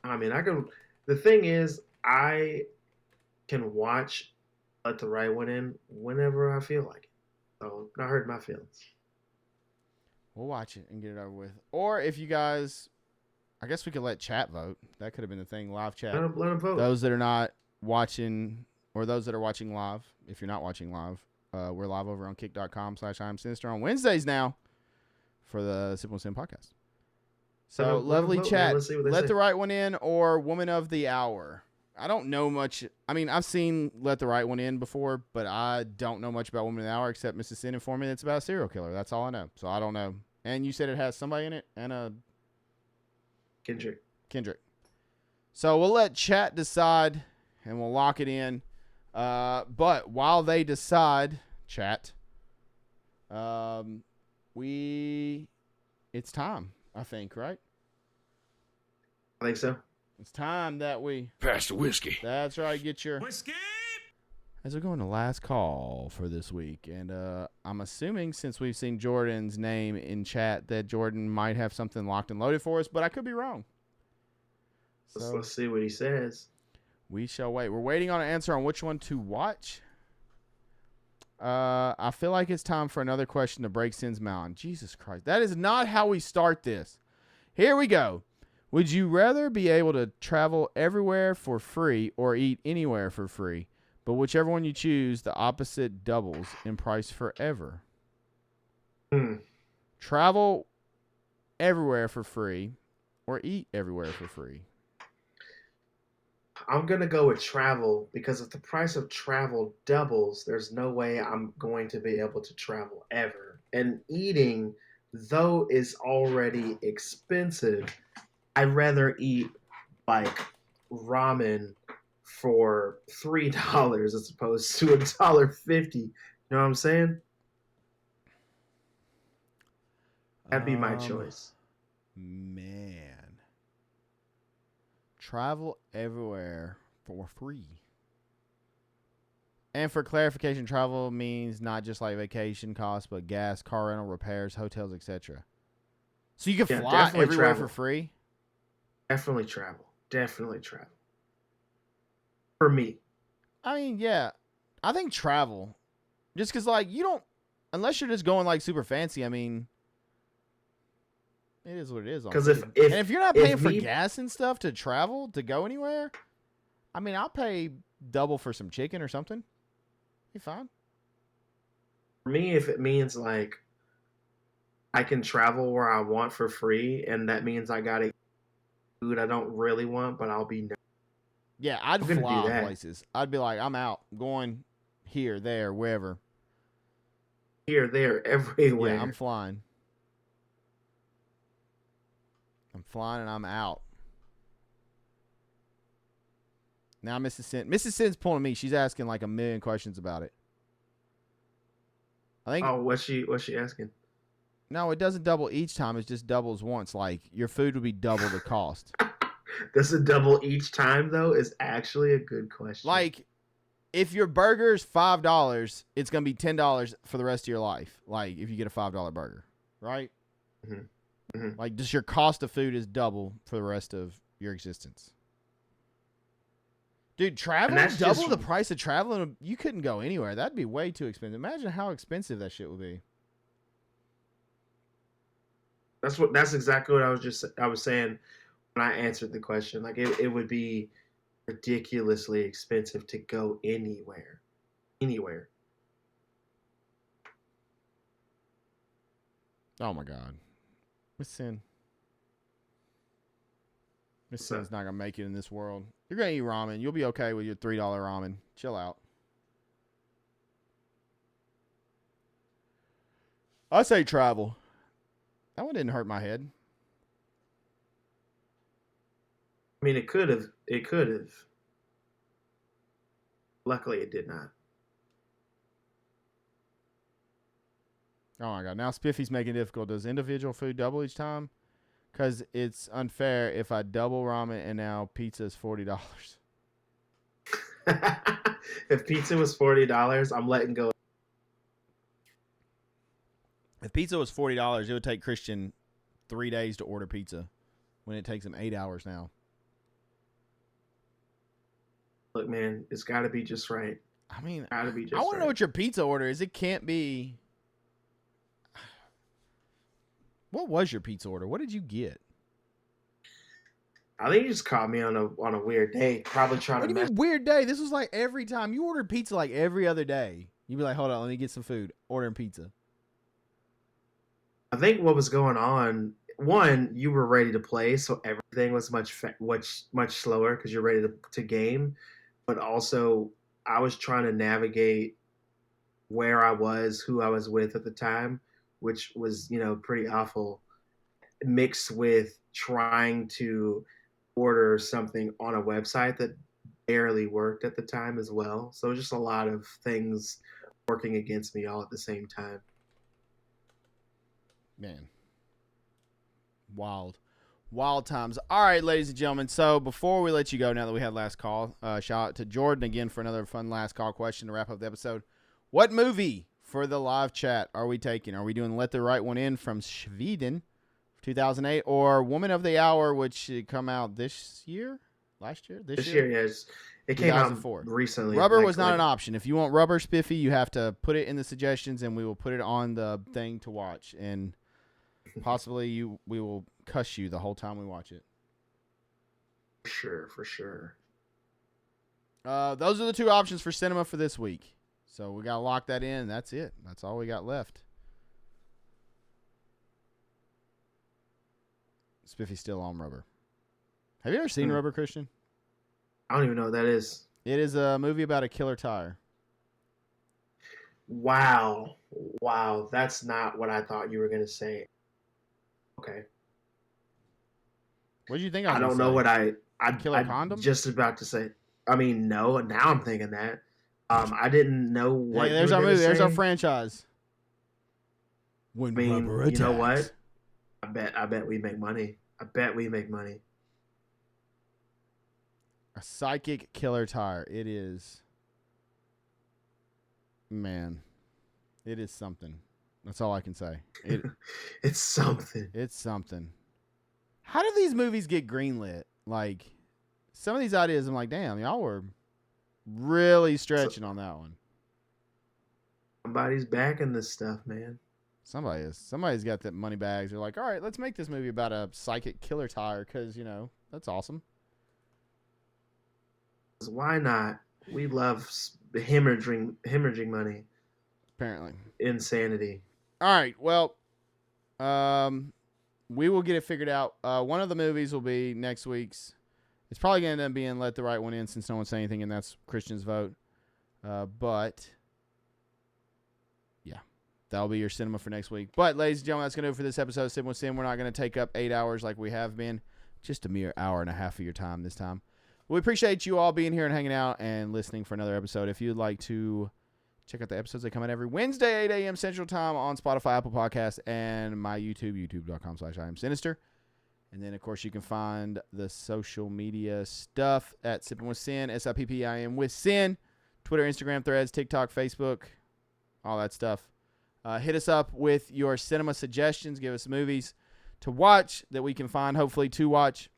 I mean, I can. The thing is, I can watch Let the Right One In whenever I feel like it. So not hurt my feelings. We'll watch it and get it over with. Or if you guys, I guess we could let chat vote. That could have been the thing. Live chat. Let them vote. Those that are not watching, or those that are watching live, if you're not watching live, we're live over on kick.com/IamSinister on Wednesdays now for the Sippin With Sin podcast. So lovely chat. Let the Right One In or Woman of the Hour. I don't know much. I mean, I've seen Let the Right One In before, but I don't know much about Woman of the Hour except Mrs. Sin informed me that it's about a serial killer. That's all I know. So I don't know. And you said it has somebody in it and a Kendrick. So we'll let chat decide and we'll lock it in. But while they decide, chat, it's time, I think, right? I think so. It's time that we pass the whiskey. That's right. Get your Whiskey. As we're going to last call for this week, and I'm assuming since we've seen Jordan's name in chat that Jordan might have something locked and loaded for us, but I could be wrong. So let's see what he says. We shall wait. We're waiting on an answer on which one to watch. I feel like it's time for another question to break Sin's mountain. Jesus Christ. That is not how we start this. Here we go. Would you rather be able to travel everywhere for free or eat anywhere for free? But whichever one you choose, the opposite doubles in price forever. Travel everywhere for free or eat everywhere for free. I'm going to go with travel because if the price of travel doubles, there's no way I'm going to be able to travel ever. And eating, though, is already expensive. I'd rather eat like ramen for $3 as opposed to $1.50. You know what I'm saying? That'd be my choice. Man. Travel everywhere for free. And for clarification, travel means not just like vacation costs, but gas, car rental, repairs, hotels, etc. So you can fly everywhere for free? Definitely travel. For me. I mean, yeah. I think travel. Just because, like, you don't... Unless you're just going, like, super fancy, I mean... It is what it is. Because if you're not paying for gas and stuff to travel, to go anywhere, I mean, I'll pay double for some chicken or something. Be fine. For me, if it means, like, I can travel where I want for free, and that means I got to eat food I don't really want, but I'll be... Yeah, I'd fly places. I'd be like, I'm out. I'm going here, there, wherever. Here, there, everywhere. Yeah, I'm flying. I'm flying and I'm out. Now Mrs. Sin's pulling me. She's asking like a million questions about it. I think. Oh, what's she asking? No, it doesn't double each time. It just doubles once. Like your food would be double the cost. Does it double each time though? Is actually a good question. Like, if your burger's $5, it's gonna be $10 for the rest of your life. Like if you get a $5 burger, right? Mm-hmm. Mm-hmm. Like, just your cost of food is double for the rest of your existence. Dude, traveling double the price of traveling. You couldn't go anywhere. That'd be way too expensive. Imagine how expensive that shit would be. That's exactly what I was saying when I answered the question. Like it would be ridiculously expensive to go anywhere. Oh my God. Miss Sin. Miss Sin's not going to make it in this world. You're going to eat ramen. You'll be okay with your $3 ramen. Chill out. I say travel. That one didn't hurt my head. I mean, it could have. Luckily, it did not. Oh my God. Now Spiffy's making it difficult. Does individual food double each time? Because it's unfair if I double ramen and now pizza is $40. If pizza was $40, I'm letting go. If pizza was $40, it would take Christian 3 days to order pizza when it takes him 8 hours now. Look, man, it's got to be just right. I mean, I want to know what your pizza order is. It can't be... What was your pizza order? What did you get? I think you just caught me on a weird day. Probably trying to. What do you mean weird day? This was like every time you ordered pizza, like every other day. You'd be like, "Hold on, let me get some food." Ordering pizza. I think what was going on one, you were ready to play, so everything was much slower because you're ready to game. But also, I was trying to navigate where I was, who I was with at the time, which was pretty awful. Mixed with trying to order something on a website that barely worked at the time as well. So just a lot of things working against me all at the same time. Man, wild times. All right, ladies and gentlemen. So before we let you go, now that we had last call, shout out to Jordan again for another fun last call question to wrap up the episode. What movie for the live chat are we taking? Are we doing Let the Right One In from Sweden, 2008, or Woman of the Hour, which should come out this year? Last year? This year? Yes. It came out 2004. recently. Rubber was not an option. If you want Rubber Spiffy, you have to put it in the suggestions, and we will put it on the thing to watch. And possibly we will cuss you the whole time we watch it. For sure. Those are the two options for cinema for this week. So we got to lock that in. That's it. That's all we got left. Spiffy's still on Rubber. Have you ever seen Rubber, Christian? I don't even know what that is. It is a movie about a killer tire. Wow. That's not what I thought you were going to say. Okay. What did you think? I don't know what I Killer Condom? Just about to say. I mean, no. Now I'm thinking that. I didn't know what. Hey, there's our movie. There's our franchise. When Rubber attacks. You know what? I bet we make money. A psychic killer tire. It is. Man, it is something. That's all I can say. It's something. It's something. How do these movies get greenlit? Like, some of these ideas, I'm like, damn, y'all were really stretching on that one. Somebody's backing this stuff, man. Somebody is. Somebody's got the money bags. They're like, all right, let's make this movie about a psychic killer tire because, that's awesome. Why not? We love hemorrhaging money. Apparently. Insanity. All right. Well, we will get it figured out. One of the movies will be next week's. It's probably going to end up being Let the Right One In since no one said anything, and that's Christian's vote. But, yeah, that'll be your cinema for next week. But, ladies and gentlemen, that's going to do it for this episode of Sippin With Sin. We're not going to take up 8 hours like we have been. Just a mere hour and a half of your time this time. We appreciate you all being here and hanging out and listening for another episode. If you'd like to check out the episodes, they come out every Wednesday, 8 a.m. Central Time on Spotify, Apple Podcasts, and my YouTube, youtube.com/IamSinister. And then, of course, you can find the social media stuff at Sippin With Sin, SIPPIM with Sin, Twitter, Instagram, Threads, TikTok, Facebook, all that stuff. Hit us up with your cinema suggestions. Give us movies to watch that we can find, hopefully, to watch.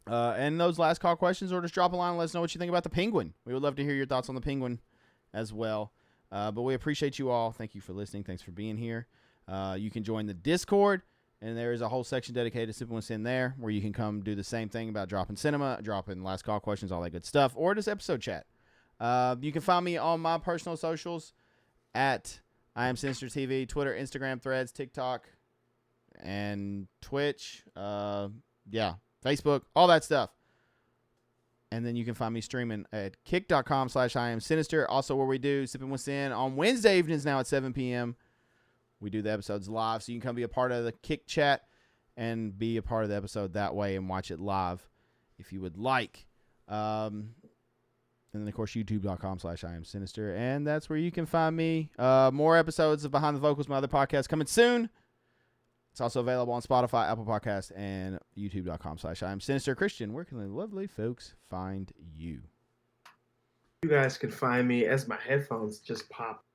And those last call questions, or just drop a line and let us know what you think about the Penguin. We would love to hear your thoughts on the Penguin as well. But we appreciate you all. Thank you for listening. Thanks for being here. You can join the Discord, and there is a whole section dedicated to Sippin With Sin there, where you can come do the same thing about dropping cinema, dropping last call questions, all that good stuff, or just episode chat. You can find me on my personal socials at IamSinister TV, Twitter, Instagram, Threads, TikTok, and Twitch. Facebook, all that stuff. And then you can find me streaming at kick.com/IamSinister. Also, where we do Sippin With Sin on Wednesday evenings now at 7 p.m. We do the episodes live, so you can come be a part of the Kick chat and be a part of the episode that way and watch it live if you would like. And then, of course, youtube.com/IamSinister. And that's where you can find me. More episodes of Behind the Vocals, my other podcast, coming soon. It's also available on Spotify, Apple Podcasts, and youtube.com/IamSinister. Christian, where can the lovely folks find you? You guys can find me as my headphones just pop.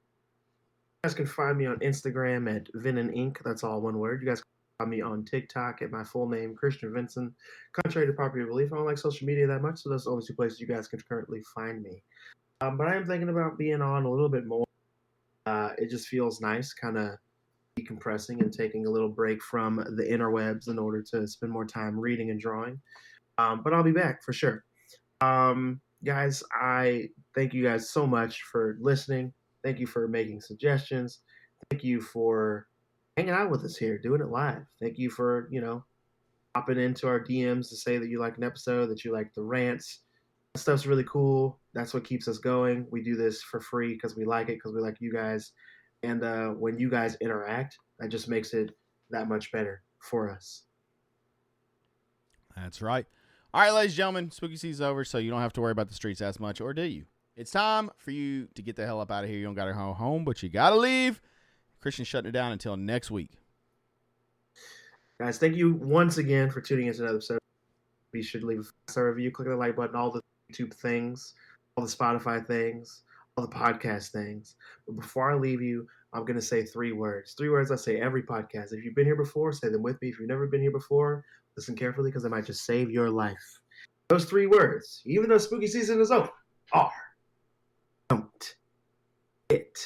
You guys can find me on Instagram at Venom Inc. That's all one word. You guys can find me on TikTok at my full name, Christian Vincent. Contrary to popular belief, I don't like social media that much, so that's the only two places you guys can currently find me. But I am thinking about being on a little bit more. It just feels nice, kind of decompressing and taking a little break from the interwebs in order to spend more time reading and drawing. But I'll be back for sure. Guys, I thank you guys so much for listening. Thank you for making suggestions. Thank you for hanging out with us here, doing it live. Thank you for, hopping into our DMs to say that you like an episode, that you like the rants. That stuff's really cool. That's what keeps us going. We do this for free because we like it, because we like you guys. And when you guys interact, that just makes it that much better for us. That's right. All right, ladies and gentlemen, spooky season's over, so you don't have to worry about the streets as much, or do you? It's time for you to get the hell up out of here. You don't got to go home, but you got to leave. Christian's shutting it down until next week. Guys, thank you once again for tuning into another episode. Be sure to leave a 5-star review, click the like button, all the YouTube things, all the Spotify things, all the podcast things. But before I leave you, I'm going to say 3 words. 3 words I say every podcast. If you've been here before, say them with me. If you've never been here before, listen carefully because they might just save your life. Those 3 words, even though spooky season is over, are don't get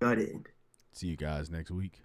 gutted. See you guys next week.